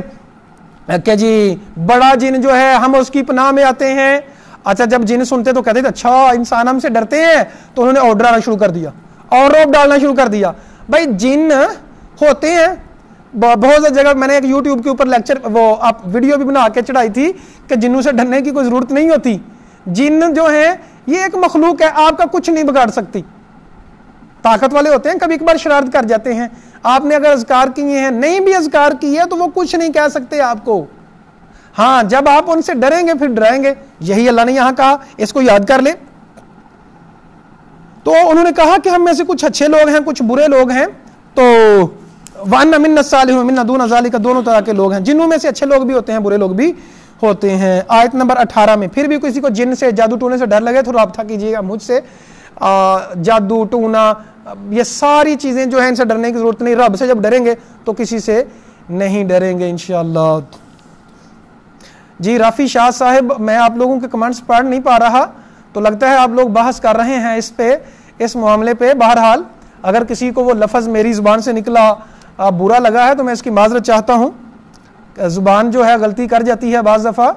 کہ جی بڑا جن جو ہے ہم اس کی پناہ میں آتے ہیں. اچھا جب جن سنتے تو کہتے تھے اچھا انسان ہم سے ڈرتے ہیں, تو انہوں نے اور ڈرانا شروع کر دیا اور روب ڈالنا شروع کر دیا. بھائی جن ہوتے ہیں بہت سی جگہ. میں نے ایک یوٹیوب کے اوپر لیکچر آپ ویڈیو بھی بنا کے چڑھائی تھی کہ جنوں سے ڈرنے کی کوئی ضرورت نہیں ہوتی. جن جو ہیں یہ ایک مخلوق ہے, آپ کا کچھ نہیں بگاڑ سکتی. طاقت والے ہوتے ہیں, کبھی کبھار شرارت کر جاتے ہیں. آپ نے اگر اذکار کیے ہیں, نہیں بھی اذکار کی ہے, تو وہ کچھ نہیں کہہ سکتے آپ کو. ہاں جب آپ ان سے ڈریں گے پھر ڈرائیں گے. یہی اللہ نے یہاں کہا, اس کو یاد کر لیں. تو انہوں نے کہا کہ ہم میں سے کچھ اچھے لوگ ہیں, کچھ برے لوگ ہیں. تو وَأَنَّ مِنَّا الصَّالِحُونَ وَمِنَّا دُونَ ذَلِكَ, دونوں طرح کے لوگ ہیں. جنوں میں سے اچھے لوگ بھی ہوتے ہیں, برے لوگ بھی ہوتے ہیں. آیت نمبر 18 میں پھر بھی کسی کو جن سے جادو ٹونے سے ڈر لگے تو رابطہ کیجیے گا مجھ سے. جادو ٹونا یہ ساری چیزیں جو ہیں ان سے ڈرنے کی ضرورت نہیں. رب سے جب ڈریں گے تو کسی سے نہیں ڈریں گے انشاءاللہ. جی رافی شاہ صاحب, میں آپ لوگوں کے کمنٹس پڑھ نہیں پا رہا, تو لگتا ہے آپ لوگ بحث کر رہے ہیں اس معاملے پہ. بہرحال اگر کسی کو وہ لفظ میری زبان سے نکلا برا لگا ہے تو میں اس کی معذرت چاہتا ہوں. زبان جو ہے غلطی کر جاتی ہے بعض دفعہ,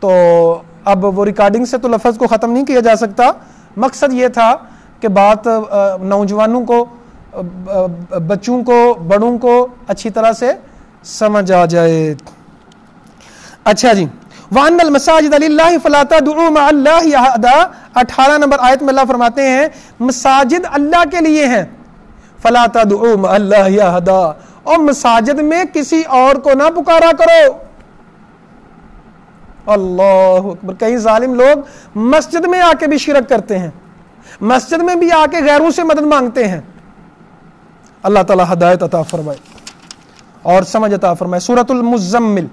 تو اب وہ ریکارڈنگ سے تو لفظ کو ختم نہیں کیا جا سکتا. مقصد یہ تھا کہ بات نوجوانوں کو, بچوں کو, بڑوں کو اچھی طرح سے سمجھ آ جائے. اچھا جی, وَأَنَّ الْمَسَاجِدَ لِلَّهِ فَلَا تَدْعُوا مَعَ اللَّهِ أَحَدًا. 18 نمبر آیت میں اللہ فرماتے ہیں مساجد اللہ کے لیے ہیں. فَلَا تَدْعُوا مَعَ اللَّهِ أَحَدًا, اور مساجد میں کسی اور کو نہ پکارا کرو. اللہ اکبر. کئی ظالم لوگ مسجد میں آ کے بھی شرک کرتے ہیں, مسجد میں بھی آ کے غیروں سے مدد مانگتے ہیں. اللہ تعالی ہدایت عطا فرمائے اور سمجھ عطا فرمائے. سورۃ المزمل,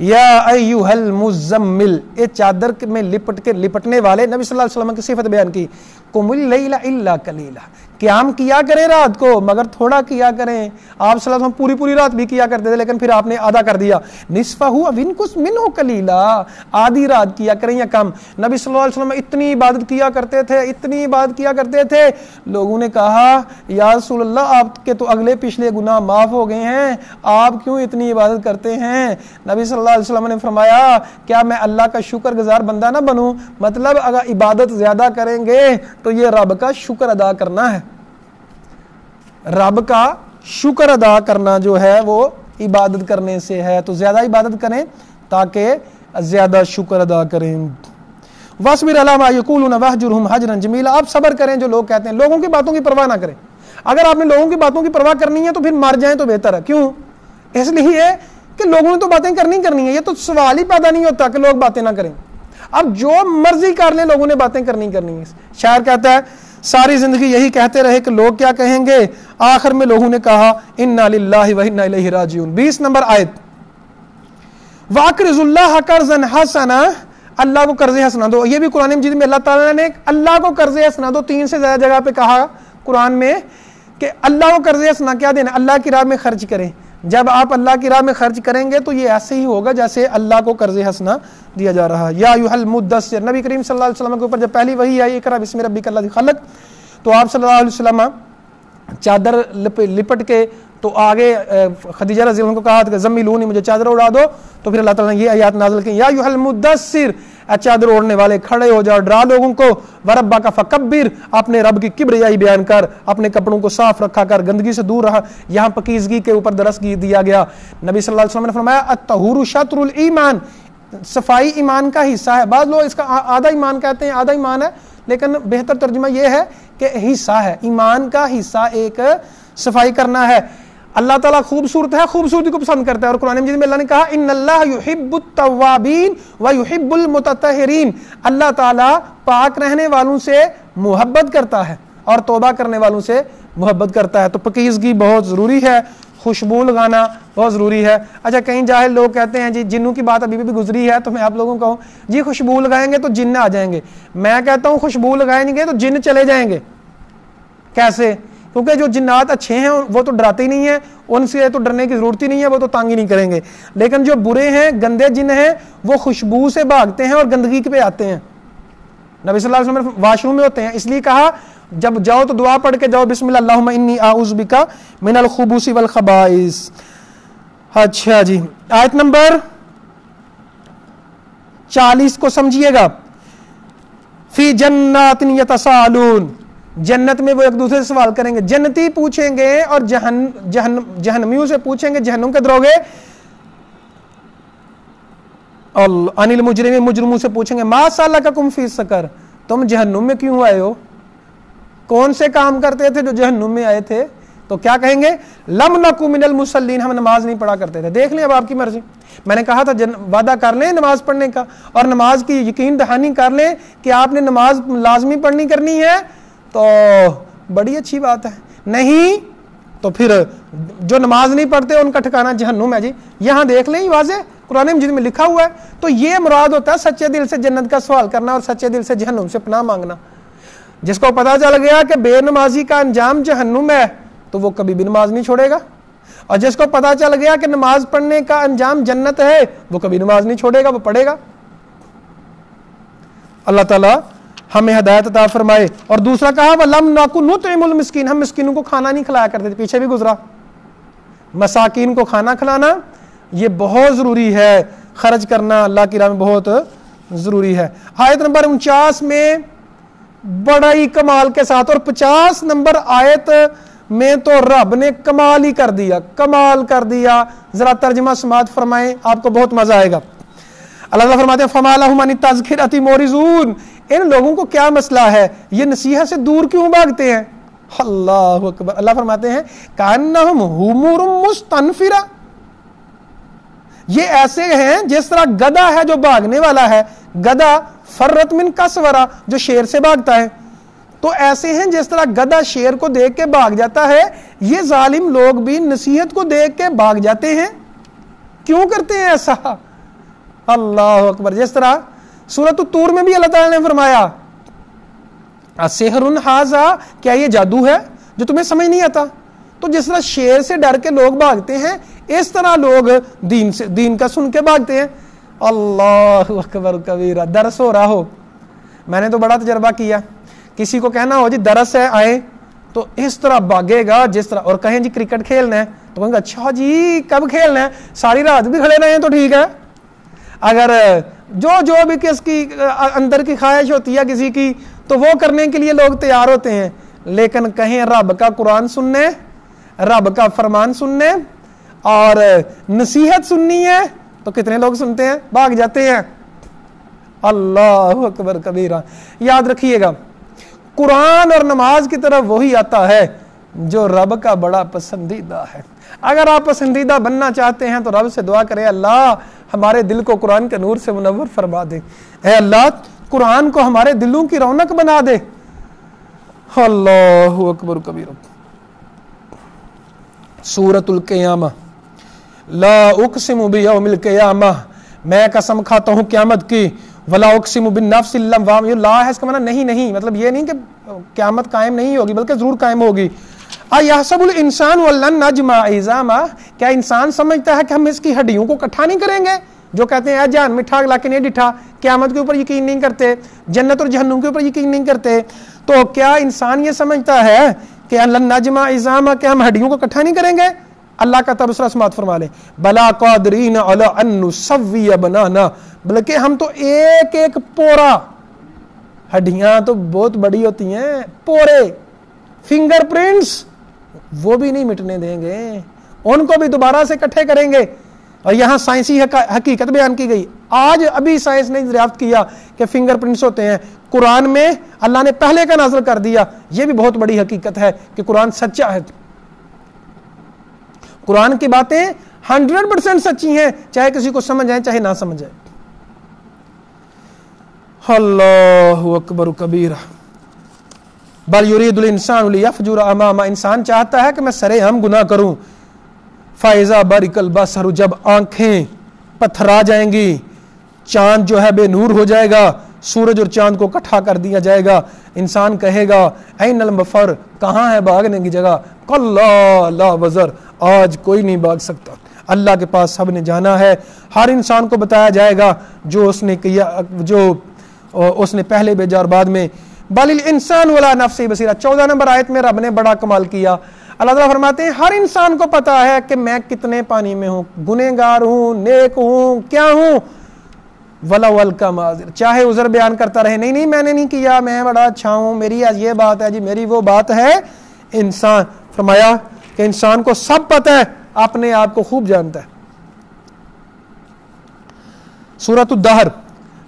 یا ایھا المزمل, یہ چادر میں لپٹنے والے. نبی صلی اللہ علیہ وسلم کی صفت بیان کی, قم اللیل الا قلیلا, قیام کیا کریں رات کو مگر تھوڑا کیا کریں. آپ صلی اللہ علیہ وسلم پوری رات بھی کیا کرتے تھے, لیکن پھر آپ نے آدھا کر دیا. نصفہ او انقص منہ قلیلا, آدھی رات کیا کریں یا کم. نبی صلی اللہ علیہ وسلم اتنی عبادت کیا کرتے تھے, لوگوں نے کہا یا رسول اللہ آپ کے تو اگلے پچھلے گناہ معاف ہو گئے ہیں, آپ کیوں اتنی عبادت کرتے ہیں؟ نبی صلی اللہ علیہ وسلم نے فرمایا کیا میں اللہ کا شکر گزار بندہ نہ بنوں؟ مطلب اگر عبادت زیادہ کریں گے تو یہ رب کا شکر ادا کرنا ہے. رب کا شکر ادا کرنا جو ہے وہ عبادت کرنے سے ہے. تو زیادہ عبادت کریں تاکہ زیادہ شکر ادا کریں. وَاصْبِرْ عَلَىٰ مَا يَقُولُونَ وَاهْجُرْهُمْ هَجْرًا جَمِيلًا, آپ صبر کریں جو لوگ کہتے ہیں. لوگوں کی باتوں کی پرواہ نہ کریں. اگر آپ نے لوگوں کی باتوں کی پرواہ کرنی ہے تو پھر مر جائیں تو بہتر ہے. کیوں؟ اس لیے کہ لوگوں نے تو باتیں کرنی ہے، یہ تو سوال ہی پیدا نہیں ہوتا کہ لوگ باتیں نہ کریں، اب جو مرضی کر لیں لوگوں نے باتیں کرنی ہے۔ شاعر کہتا ہے ساری زندگی یہی کہتے رہے کہ لوگ کیا کہیں گے، آخر میں لوگوں نے کہا انا للہ و انا الیہ راجعون۔ 20 نمبر آیت، وَأَقْرِضُوا اللَّهَ قَرْضًا حَسَنًا، اللہ کو قرض حسنہ دو۔ یہ بھی قرآن مجید میں اللہ تعالیٰ نے اللہ کو قرض حسنہ دو 3 سے زیادہ جگہ پہ کہا قرآن میں کہ اللہ کو قرض حسنہ کیا دینا، اللہ کی راہ میں خرچ کریں۔ جب آپ اللہ کی راہ میں خرچ کریں گے تو یہ ایسے ہی ہوگا جیسے اللہ کو قرض حسنہ دیا جا رہا ہے۔ یا ایھا المدثر، نبی کریم صلی اللہ علیہ وسلم کے اوپر جب پہلی وحی آئی اقرأ بسم ربک الذی خلق، تو آپ صلی اللہ علیہ وسلم چادر لپٹ کے تو آگے خدیجہ رضی اللہ عنہ کو کہا کہ زملونی، مجھے چادر اڑا دو، تو پھر اللہ تعالیٰ نے یہ آیات نازل کی، یا ایھا المدثر، اے چادر اوڑھنے والے کھڑے ہو جاؤ، ڈرا لوگوں کو، وربک فکبر، اپنے رب کی کبریائی بیان کر، اپنے کپڑوں کو صاف رکھا کر، گندگی سے دور رہا۔ یہاں پاکیزگی کے اوپر درس دیا گیا۔ نبی صلی اللہ علیہ وسلم نے فرمایا الطہور شطر الایمان، صفائی ایمان کا حصہ ہے۔ بعض لوگ اس کا آدھا ایمان کہتے ہیں، آدھا ایمان ہے، لیکن بہتر ترجمہ یہ ہے کہ حصہ ہے، ایمان کا حصہ ایک صفائی کرنا ہے۔ اللہ تعالیٰ خوبصورت ہے، خوبصورتی کو پسند کرتا ہے، اور قرآن مجید میں اللہ نے کہا ان اللہ یحب التوابین ویحب المتطہرین، اللہ تعالیٰ پاک رہنے والوں سے محبت کرتا ہے اور توبہ کرنے والوں سے محبت کرتا ہے۔ تو پاکیزگی بہت ضروری ہے، خوشبو لگانا بہت ضروری ہے۔ اچھا کئی جاہل لوگ کہتے ہیں جی جنوں کی بات ابھی بھی گزری ہے، تو میں آپ لوگوں کو کہوں جی خوشبو لگائیں گے تو جن آ جائیں گے، میں کہتا ہوں خوشبو لگائیں گے تو جن چلے جائیں گے۔ کیسے؟ کیونکہ جو جنات اچھے ہیں وہ تو ڈراتے ہی نہیں ہیں، ان سے تو ڈرنے کی ضرورت ہی نہیں ہے، وہ تو تانگ ہی نہیں کریں گے، لیکن جو برے ہیں گندے جن ہیں وہ خوشبو سے بھاگتے ہیں اور گندگی پہ آتے ہیں۔ نبی صلی اللہ علیہ وسلم واش روم میں ہوتے ہیں، اس لیے کہا جب جاؤ تو دعا پڑھ کے جاؤ، بسم اللہ اللہم انی اعوذ بک من الخبث والخبائث۔ اچھا جی آیت نمبر 40 کو سمجھیے گا، فی جنات یتساءلون، جنت میں وہ ایک دوسرے سے سوال کریں گے، جنتی پوچھیں گے اور جہنمیوں سے پوچھیں گے، جہنم کے دروگے عن المجرمین، مجرموں سے پوچھیں گے ما سلککم فی سقر، تم جہنم میں کیوں آئے ہو، کون سے کام کرتے تھے جو جہنم میں آئے تھے؟ تو کیا کہیں گے لم نکو من المصلین، ہم نماز نہیں پڑھا کرتے تھے۔ دیکھ لیں اب آپ کی مرضی، میں نے کہا تھا وعدہ کر لیں نماز پڑھنے کا اور نماز کی یقین دہانی کر لیں کہ آپ نے نماز لازمی کرنی ہے تو بڑی اچھی بات ہے، نہیں تو پھر جو نماز نہیں پڑھتے ان کا ٹھکانہ جہنم ہے جی۔ یہاں دیکھ لیں واضح قرآن مجید میں لکھا ہوا ہے۔ تو یہ مراد ہوتا ہے سچے دل سے جنت کا سوال کرنا اور سچے دل سے جہنم سے پناہ مانگنا۔ جس کو پتا چل گیا کہ بے نمازی کا انجام جہنم ہے تو وہ کبھی بھی نماز نہیں چھوڑے گا، اور جس کو پتا چل گیا کہ نماز پڑھنے کا انجام جنت ہے وہ کبھی نماز نہیں چھوڑے گا، وہ پڑھے گا۔ اللہ تعالیٰ ہمیں ہدایت عطا فرمائے۔ اور دوسرا کہا وَلَمْ نَكُ نُطْعِمُ الْمِسْكِينَ، ہم مسکینوں کو کھانا نہیں کھلایا کرتے تھے، پیچھے بھی گزرا۔ مساکین کو کھانا کھلانا یہ بہت ضروری ہے، خرچ کرنا اللہ کی راہ میں بہت ضروری ہے۔ آیت نمبر 49 میں بڑا ہی کمال کے ساتھ، اور 50 نمبر آیت میں تو رب نے کمال ہی کر دیا، کمال کر دیا۔ ذرا ترجمہ سماعت فرمائیں، آپ کو بہت مزہ آئے گا۔ اللہ تعالیٰ فرماتے ہیں فَمَا لَهُمْ عَنِ التَّذْكِرَةِ مُعْرِضُونَ، ان لوگوں کو کیا مسئلہ ہے، یہ نصیحت سے دور کیوں بھاگتے ہیں؟ اللہ اکبر۔ اللہ فرماتے ہیں کَأَنَّهُمْ حُمُرٌ مُسْتَنفِرَةٌ، یہ ایسے ہیں جس طرح گدھا ہے جو بھاگنے والا ہے، گدھا فرت من کسورا، جو شیر سے بھاگتا ہے، تو ایسے ہیں جس طرح گدھا شیر کو دیکھ کے بھاگ جاتا ہے، یہ ظالم لوگ بھی نصیحت کو دیکھ کے بھاگ جاتے ہیں۔ کیوں کرتے ہیں ایسا؟ اللہ اکبر۔ جس طرح سورۃ الطور میں بھی اللہ تعالیٰ نے فرمایا السحر ھذا، کیا یہ جادو ہے جو تمہیں سمجھ نہیں آتا؟ تو جس طرح شیر سے ڈر کے لوگ بھاگتے ہیں، اس طرح لوگ دین کا سن کے بھاگتے ہیں۔ اللہ اکبر کبیرہ۔ درس ہو رہا ہو، میں نے تو بڑا تجربہ کیا، کسی کو کہنا ہو جی درس ہے آئے، تو اس طرح بھاگے گا جس طرح، اور کہیں جی کرکٹ کھیلنا ہے تو کہیں گے اچھا جی کب کھیلنا ہے، ساری رات بھی کھڑے رہے ہیں تو ٹھیک ہے۔ اگر جو بھی کس کی اندر کی خواہش ہوتی ہے کسی کی، تو وہ کرنے کے لیے لوگ تیار ہوتے ہیں، لیکن کہیں رب کا قرآن سننے، رب کا فرمان سننے اور نصیحت سننی ہے تو کتنے لوگ سنتے ہیں، بھاگ جاتے ہیں۔ اللہ اکبر کبیرہ۔ یاد رکھیے گا قرآن اور نماز کی طرف وہی آتا ہے جو رب کا بڑا پسندیدہ ہے. اگر آپ پسندیدہ بننا چاہتے ہیں تو رب سے دعا کریں اللہ ہمارے دل کو قرآن کے نور سے منور فرما دے. اے اللہ قرآن کو ہمارے دلوں کی رونق بنا دے. اللہ اکبر کبیر. سورۃ القیامہ. لا اقسم بیوم القیامہ، میں قسم کھاتا ہوں قیامت کی. ولا اقسم بالنفس اللوامہ، یہ لا ہے اس کا معنی نہیں، مطلب یہ نہیں کہ قیامت قائم نہیں ہوگی بلکہ ضرور قائم ہوگی. ایحسب الانسان ولن نجمع عظامہ، کیا انسان سمجھتا ہے کہ ہم اس کی ہڈیوں کو اکٹھا نہیں کریں گے؟ جو کہتے ہیں اے جان مٹھا لا کے نہیں ڈٹھا، قیامت کے اوپر یقین نہیں کرتے، جنت اور جہنم کے اوپر یقین نہیں کرتے، تو کیا انسان یہ سمجھتا ہے کہ لن نجمع عظامہ، کہ ہم ہڈیوں کو اکٹھا نہیں کریں گے؟ اللہ کا تبصرہ سماعت فرما لیں. بلا قادرین علی ان نسوی بنانا، بلکہ ہم تو ایک ایک پورا، ہڈیاں تو بہت بڑی ہوتی ہیں، پورے فنگر پرنٹس وہ بھی نہیں مٹنے دیں گے، ان کو بھی دوبارہ سے اکٹھے کریں گے. اور یہاں سائنسی حقیقت بیان کی گئی. آج ابھی سائنس نے دریافت کیا کہ فنگر پرنٹس ہوتے ہیں، قرآن میں اللہ نے پہلے کا نازل کر دیا. یہ بھی بہت بڑی حقیقت ہے کہ قرآن سچا ہے. قرآن کی باتیں 100% سچی ہیں، چاہے کسی کو سمجھ آئے چاہے نہ سمجھ آئے. اللہ اکبر کبیرہ. بل یرید الانسان لیفجر امامہ، انسان چاہتا ہے کہ میں سرے ہم گناہ کروں. فاذا برق البصر، جب آنکھیں پتھرا جائیں گی، چاند جو ہے بے نور ہو جائے گا، سورج اور چاند کو اکٹھا کر دیا جائے گا، انسان کہے گا این المفر، کہاں ہے بھاگنے کی جگہ؟ کلا لا وزر، آج کوئی نہیں بھاگ سکتا، اللہ کے پاس سب نے جانا ہے. ہر انسان کو بتایا جائے گا جو اس نے کیا، جو اس نے پہلے بھیجا اور بعد میں. بل الانسان ولا نفسہ بصیرہ. 14 نمبر آیت میں رب نے بڑا کمال کیا. اللہ تعالیٰ فرماتے ہیں ہر انسان کو پتا ہے کہ میں کتنے پانی میں ہوں، گنہگار ہوں، نیک ہوں، کیا ہوں. ولو القا معذر، چاہے عذر بیان کرتا رہے، نہیں میں نے نہیں کیا، میں بڑا اچھا ہوں، میری آج یہ بات ہے جی، میری وہ بات ہے. انسان فرمایا کہ انسان کو سب پتہ ہے، اپنے آپ کو خوب جانتا ہے. سورۃ الدہر.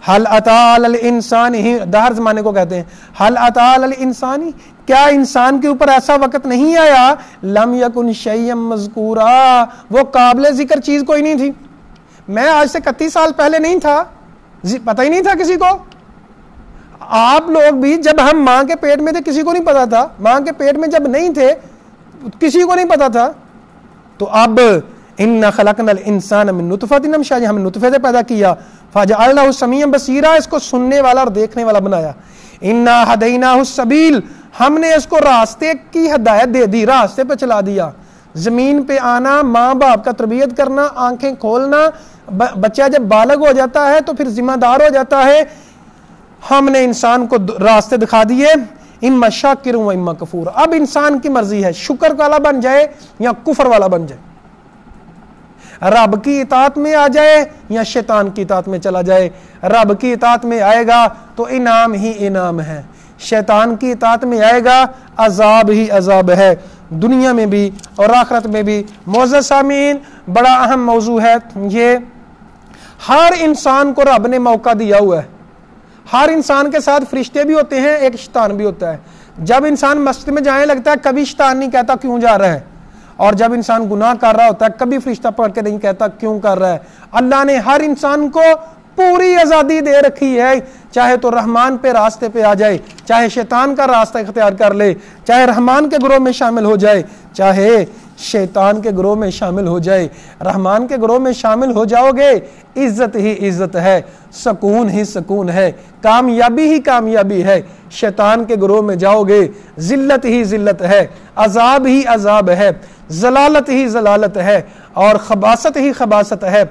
حل اتی علی الانسان، دہر زمانے کو کہتے ہیں. حل اتی علی الانسان، کیا انسان کے اوپر ایسا وقت نہیں آیا، لم یکن شیئا مذکورا، وہ قابل ذکر چیز کوئی نہیں تھی. میں آج سے 31 سال پہلے نہیں تھا، پتہ ہی نہیں تھا کسی کو. آپ لوگ بھی جب ہم ماں کے پیٹ میں تھے کسی کو نہیں پتا تھا، ماں کے پیٹ میں جب نہیں تھے کسی کو نہیں پتا تھا. تو اب اِنَّا خَلَقْنَا الْإِنسَانَ مِن نُطْفَةٍ أَمْشَاجٍ، ہم نطفے سے پیدا کیا. فَجَعَلْنَاهُ سَمِيعًا بَصِيرًا، اس کو سننے والا اور دیکھنے والا بنایا. اِنَّا هَدَيْنَاهُ السَّبِيلَ، ہم نے اس کو راستے کی ہدایت دے دی، راستے پہ چلا دیا. زمین پہ آنا، ماں باپ کا تربیت کرنا، آنکھیں کھولنا، بچہ جب بالغ ہو جاتا ہے تو پھر ذمہ دار ہو جاتا ہے. ہم نے انسان کو راستے دکھا دیے. اما شاکر و اما کفور، اب انسان کی مرضی ہے شکر والا بن جائے یا کفر والا بن جائے، رب کی اطاعت میں آ جائے یا شیطان کی اطاعت میں چلا جائے. رب کی اطاعت میں آئے گا تو انعام ہی انعام ہے، شیطان کی اطاعت میں آئے گا عذاب ہی عذاب ہے، دنیا میں بھی اور آخرت میں بھی. معزز سامعین، بڑا اہم موضوع ہے یہ. ہر انسان کو رب نے موقع دیا ہوا ہے. ہر انسان کے ساتھ فرشتے بھی ہوتے ہیں، ایک شیطان بھی ہوتا ہے. جب انسان مسجد میں جانے لگتا ہے کبھی شیطان نہیں کہتا کیوں جا رہا ہے، اور جب انسان گناہ کر رہا ہوتا ہے کبھی فرشتہ پکڑ کے نہیں کہتا کیوں کر رہا ہے. اللہ نے ہر انسان کو پوری آزادی دے رکھی ہے، چاہے تو رحمان پہ راستے پہ آ جائے، چاہے شیطان کا راستہ اختیار کر لے، چاہے رحمان کے گروہ میں شامل ہو جائے، چاہے شیطان کے گروہ میں شامل ہو جائے. رحمان کے گروہ میں شامل ہو جاؤ گے عزت ہی عزت ہے، سکون ہی سکون ہے، کامیابی ہی کامیابی ہے. شیطان کے گروہ میں جاؤ گے ذلت ہی ذلت ہے، عذاب ہی عذاب ہے، ضلالت ہی ضلالت ہے، اور خباثت ہی خباثت ہے،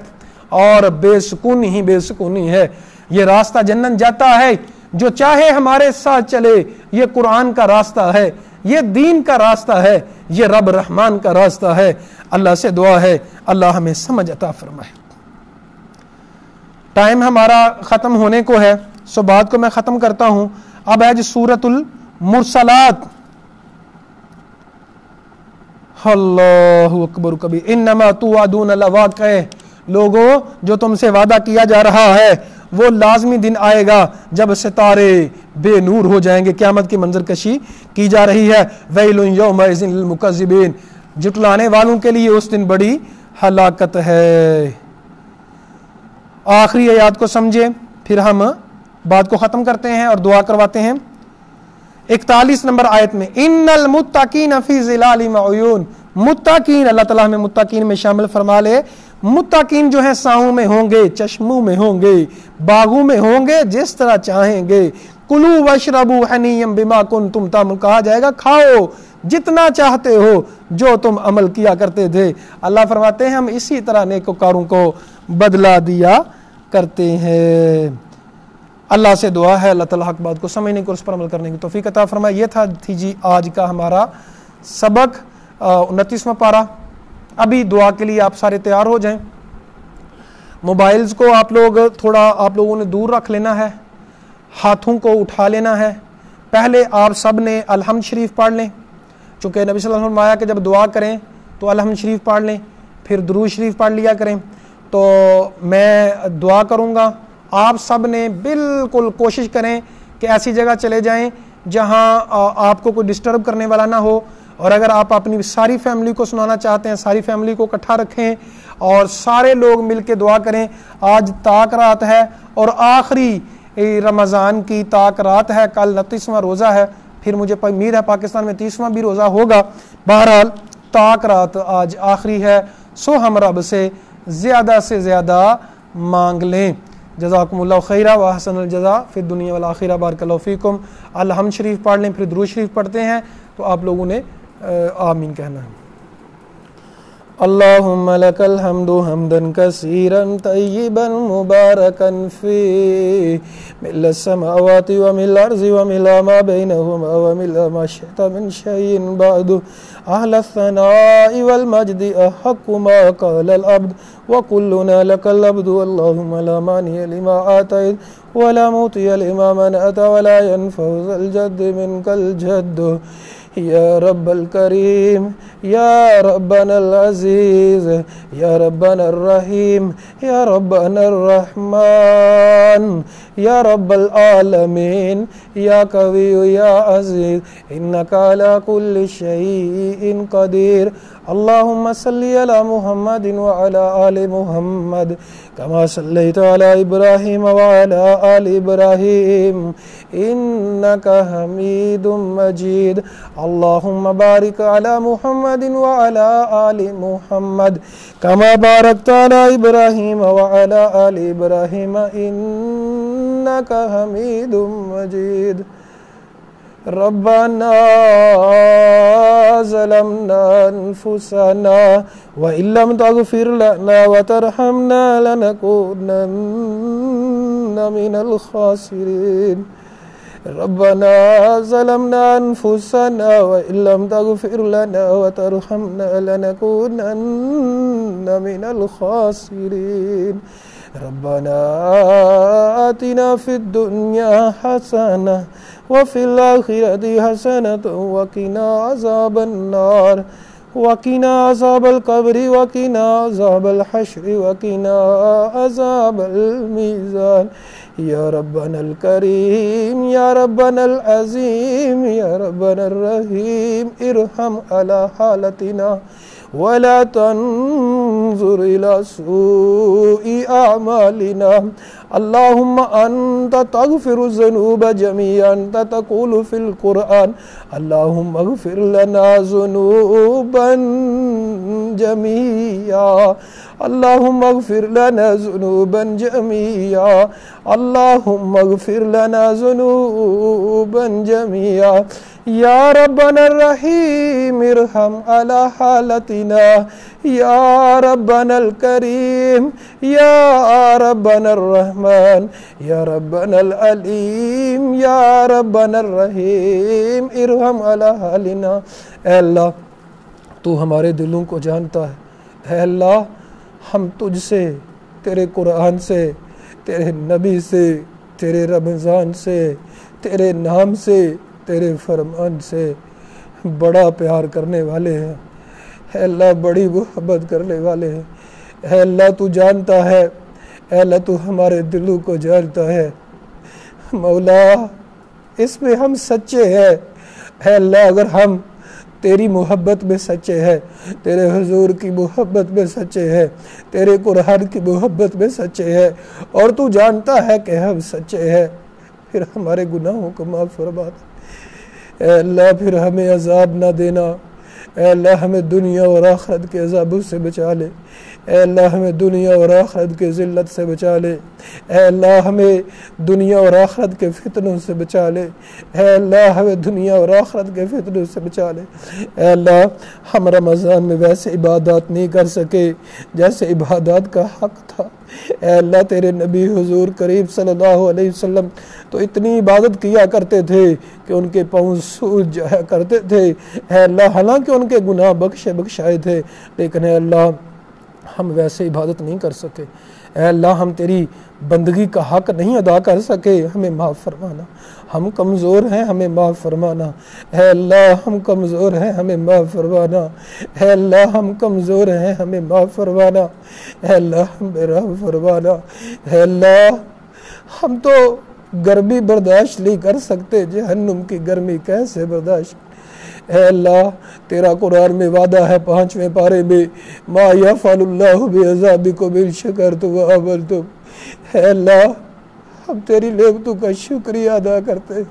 اور بے سکونی ہی بے سکونی ہے. یہ راستہ جنت جاتا ہے جو چاہے ہمارے ساتھ چلے. یہ قرآن کا راستہ ہے، یہ دین کا راستہ ہے، یہ رب رحمان کا راستہ ہے. اللہ سے دعا ہے اللہ ہمیں سمجھ عطا فرمائے. ٹائم ہمارا ختم ہونے کو ہے، سو بات کو میں ختم کرتا ہوں. اب ہے جی سورۃ المرسلات. اللہ اکبر کبیر. انما توعدون لواقع، لوگوں جو تم سے وعدہ کیا جا رہا ہے وہ لازمی دن آئے گا جب ستارے بے نور ہو جائیں گے. قیامت کی منظر کشی کی جا رہی ہے. ویل یومئذ للمکذبین، جھٹلانے والوں کے لیے اس دن بڑی ہلاکت ہے. آخری آیات کو سمجھیں پھر ہم بات کو ختم کرتے ہیں اور دعا کرواتے ہیں. 41 نمبر آیت میں ان المتقین فی ظلال وعیون، متقین اللہ تعالیٰ ہمیں متقین میں شامل فرما لے. متقین جو ہیں ساؤں میں ہوں گے، چشموں میں ہوں گے، باغوں میں ہوں گے، جس طرح چاہیں گے. کلوا واشربوا حنیئا بما کنتم تعملون، کہا جائے گا کھاؤ جتنا چاہتے ہو جو تم عمل کیا کرتے تھے. اللہ فرماتے ہیں ہم اسی طرح نیکوکاروں کو بدلہ دیا کرتے ہیں. اللہ سے دعا ہے اللہ تعالیٰ حق بات کو سمجھنے کو، اس پر عمل کرنے کی توفیق عطا فرمائے. یہ تھی جی آج کا ہمارا سبق 29واں پارہ. ابھی دعا کے لیے آپ سارے تیار ہو جائیں. موبائلز کو آپ لوگوں نے دور رکھ لینا ہے، ہاتھوں کو اٹھا لینا ہے. پہلے آپ سب نے الحمد شریف پڑھ لیں، چونکہ نبی صلی اللہ علیہ وسلم فرمایا کہ جب دعا کریں تو الحمد شریف پڑھ لیں، پھر درود شریف پڑھ لیا کریں. تو میں دعا کروں گا، آپ سب نے بالکل کوشش کریں کہ ایسی جگہ چلے جائیں جہاں آپ کو کوئی ڈسٹرب کرنے والا نہ ہو. اور اگر آپ اپنی ساری فیملی کو سنانا چاہتے ہیں، ساری فیملی کو اکٹھا رکھیں اور سارے لوگ مل کے دعا کریں. آج تاک رات ہے اور آخری رمضان کی تاک رات ہے. کل 29واں روزہ ہے، پھر مجھے امید ہے پاکستان میں 30واں بھی روزہ ہوگا. بہرحال تاک رات آج آخری ہے، سو ہم رب سے زیادہ مانگ لیں. جزاکم اللہ خیرہ و احسن الجزاء فی الدنیا والآخرہ. بارک اللہ فیکم. الحمد شریف پڑھ لیں، پھر درود شریف پڑھتے ہیں تو آپ لوگوں نے آمین کہنا ہے. اللہم لک الحمد حمدا کثیرا طیبا مبارکا فیہ ملء السماوات وملء الارض وملء ما بینہما وملء ما شئت من شیء بعد. اہل الثناء والمجد احق ما قال العبد وکلنا لک العبد. اللہم لا مانع لما آتیت ولا معطی لما منعت ولا ينفع ذا الجد منک الجد. یا رب الکریم، یا ربنا العزیز، یا ربنا الرحیم، یا ربنا الرحمن، یا رب العالمین، یا قوی یا عزیز انک علی کل شیء قدیر. اللہم صلی علی محمد وعلی آل محمد کما صلیت علی ابراہیم وعلی آل ابراہیم انک حمید مجید. اللہم بارک علی محمد وعلی آل محمد کما بارکت علی ابراہیم وعلی آل ابراہیم انک حمید مجید. ربنا ظلمنا انفسنا وإن لم تغفر لنا وترحمنا لنكونن من الخاسرين. ربنا ظلمنا انفسنا وإن لم تغفر لنا وترحمنا لنكونن من الخاسرين. ربنا آتنا في الدنيا حسنة وفي الآخرة حسنة وقنا عذاب النار وقنا عذاب القبر وقنا عذاب الحشر وقنا عذاب الميزان. یا ربنا الکریم، یا ربنا العظیم، یا ربنا الرحیم ارحم على حالتنا ولا تنظر إلى سوء أعمالنا. اللهم أنت تغفر الذنوب جميعا، أنت تقول في القرآن اللهم اغفر لنا ذنوبا جميعا. اللهم اغفر لنا ذنوبا جميعا. اللهم اغفر لنا ذنوبا جميعا. یا ربنا الرحیم ارحم علی حالتنا. یا ربنا الکریم، یا ربنا الرحمن، یا ربنا العلیم، یا ربنا الرحیم ارحم علی حالنا. اے اللہ تو ہمارے دلوں کو جانتا ہے. اے اللہ ہم تجھ سے، تیرے قرآن سے، تیرے نبی سے، تیرے رمضان سے، تیرے نام سے، تیرے فرمان سے بڑا پیار کرنے والے ہیں. اے اللہ بڑی محبت کرنے والے ہیں. اے اللہ تو جانتا ہے، اے اللہ تو ہمارے دلوں کو جانتا ہے مولا، اس میں ہم سچے ہیں۔ اے اللہ اگر ہم تیری محبت میں سچے ہیں، تیرے حضور کی محبت میں سچے ہیں، تیرے قرآن کی محبت میں سچے ہیں، اور تو جانتا ہے کہ ہم سچے ہیں، پھر ہمارے گناہوں کو معاف فرما دے۔ اے اللہ پھر ہمیں عذاب نہ دینا، اے اللہ ہمیں دنیا اور آخرت کے عذابوں سے بچا لے، اے اللہ ہمیں دنیا اور آخرت کے ذلت سے بچا لے، اے اللہ ہمیں دنیا اور آخرت کے فتنوں سے بچا لے، اے اللہ ہمیں دنیا اور آخرت کے فتنوں سے بچا لے۔ اے اللہ ہم رمضان میں ویسے عبادات نہیں کر سکے جیسے عبادات کا حق تھا۔ اے اللہ تیرے نبی حضور کریم صلی اللہ علیہ وسلم تو اتنی عبادت کیا کرتے تھے کہ ان کے پاؤں سوج جایا کرتے تھے، اے اللہ حالانکہ ان کے گناہ بخشائے تھے، لیکن اے اللہ ہم ویسے عبادت نہیں کر سکے۔ اے اللہ ہم تیری بندگی کا حق نہیں ادا کر سکے، ہمیں معاف فرمانا۔ ہم کمزور ہیں، ہمیں معاف فرمانا۔ اے اللہ ہم کمزور ہیں، ہمیں معاف فرمانا۔ اے اللہ ہم کمزور ہیں، ہمیں معاف فرمانا۔ اے اللہ ہمیں رحم فرمانا۔ اے اللہ ہم تو گرمی برداشت نہیں کر سکتے، جہنم کی گرمی کیسے برداشت۔ اے اللہ تیرا قرآن میں وعدہ ہے 5ویں پارے میں، ما یفعل اللہ بعذابکم ان شکرتم وآمنتم۔ اے اللہ ہم تیری نعمتوں کا شکریہ ادا کرتے ہیں،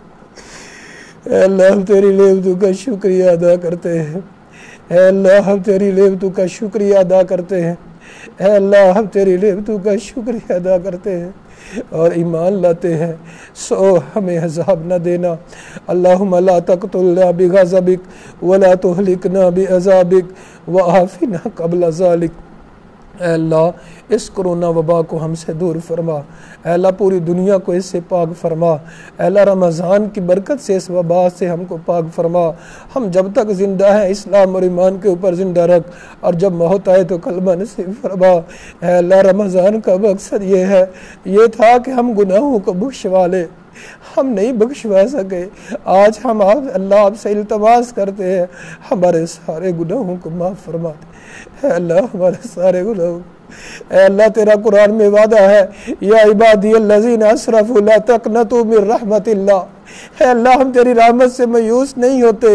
اے اللہ ہم تیری نعمتوں کا شکریہ ادا کرتے ہیں، اے اللہ ہم تیری نعمتوں کا شکریہ ادا کرتے ہیں، اے اللہ ہم تیری نعمتوں کا شکریہ ادا کرتے ہیں اور ایمان لاتے ہیں، سو ہمیں عذاب نہ دینا۔ اللہم لا تقتلنا بغضبک ولا تہلکنا بعذابک وعافنا قبل ذلک۔ اے اللہ اس کرونا وبا کو ہم سے دور فرما، اے اللہ پوری دنیا کو اس سے پاک فرما، اے اللہ رمضان کی برکت سے اس وبا سے ہم کو پاک فرما۔ ہم جب تک زندہ ہیں اسلام اور ایمان کے اوپر زندہ رکھ، اور جب موت آئے تو کلمہ نصیب فرما۔ اے اللہ رمضان کا مقصد یہ تھا کہ ہم گناہوں کو بخشوا لے، ہم نہیں بخشوا سکے۔ آج ہم اللہ آپ سے التماس کرتے ہیں ہمارے سارے گناہوں کو معاف فرما دے، اے اللہ ہمارے سارے گناہوں۔ اے اللہ تیرا قرآن میں وعدہ ہے، یا عبادی الذین اسرفوا لا تقنطوا من رحمت اللہ۔ اے اللہ ہم تیری رحمت سے مایوس نہیں ہوتے۔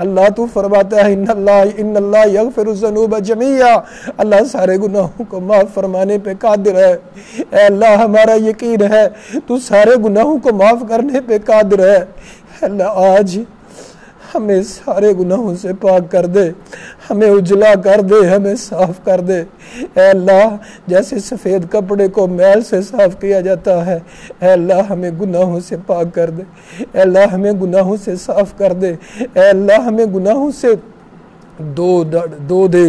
اللہ تو فرماتا ہے ان اللہ یغفر الذنوب جميعا، اللہ سارے گناہوں کو معاف فرمانے پہ قادر ہے۔ اے اللہ ہمارا یقین ہے تو سارے گناہوں کو معاف کرنے پہ قادر ہے۔ اے اللہ آج ہمیں سارے گناہوں سے پاک کر دے، ہمیں اجلا کر دے، ہمیں صاف کر دے۔ اے اللہ جیسے سفید کپڑے کو میل سے صاف کیا جاتا ہے، اے اللہ ہمیں گناہوں سے پاک کر دے، اے اللہ ہمیں گناہوں سے صاف کر دے، اے اللہ ہمیں گناہوں سے دو دے،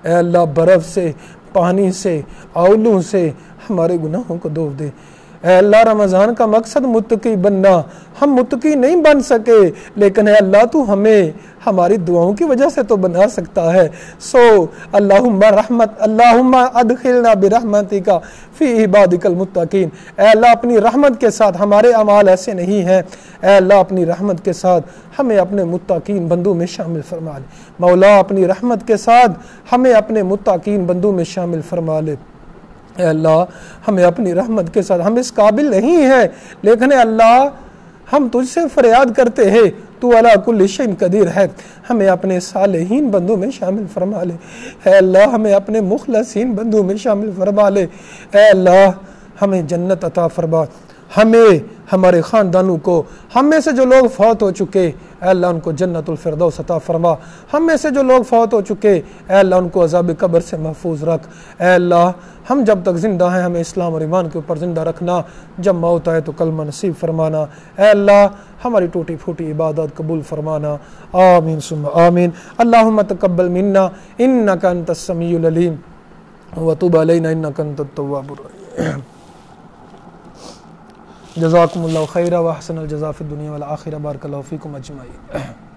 اے اللہ برف سے، پانی سے، آولوں سے ہمارے گناہوں کو دھو دے۔ اے اللہ رمضان کا مقصد متقی بننا، ہم متقی نہیں بن سکے، لیکن اے اللہ تو ہمیں ہماری دعاؤں کی وجہ سے تو بنا سکتا ہے۔ سو اللہم ادخلنا برحمتک فی عبادک المتقین۔ اے اللہ اپنی رحمت کے ساتھ، ہمارے اعمال ایسے نہیں ہیں، اے اللہ اپنی رحمت کے ساتھ ہمیں اپنے متقین بندوں میں شامل فرما لے۔ مولا اپنی رحمت کے ساتھ ہمیں اپنے متقین بندوں میں شامل فرما لے۔ اے اللہ ہمیں اپنی رحمت کے ساتھ، ہم اس قابل نہیں ہیں، لیکن اے اللہ ہم تجھ سے فریاد کرتے ہیں، تو علی کل شیء قدیر ہے، ہمیں اپنے صالحین بندوں میں شامل فرما لے۔ اے اللہ ہمیں اپنے مخلصین بندوں میں شامل فرما لے۔ اے اللہ ہمیں جنت عطا فرما، ہمیں ہمارے خاندانوں کو، ہم میں سے جو لوگ فوت ہو چکے اے اللہ ان کو جنت الفردوس عطا فرما، ہم میں سے جو لوگ فوت ہو چکے اے اللہ ان کو عذاب قبر سے محفوظ رکھ۔ اے اللہ ہم جب تک زندہ ہیں ہمیں اسلام اور ایمان کے اوپر زندہ رکھنا، جب موت آئے تو کلمہ نصیب فرمانا۔ اے اللہ ہماری ٹوٹی پھوٹی عبادات قبول فرمانا، آمین ثم آمین۔ اللہم تقبل منا انک انت السمیع العلیم وتب علینا انک انت التواب الرحیم۔ جزاکم اللہ خیرا و احسن الجزاء فی الدنیا والآخرہ، بارک اللہ فیکم اجمعین۔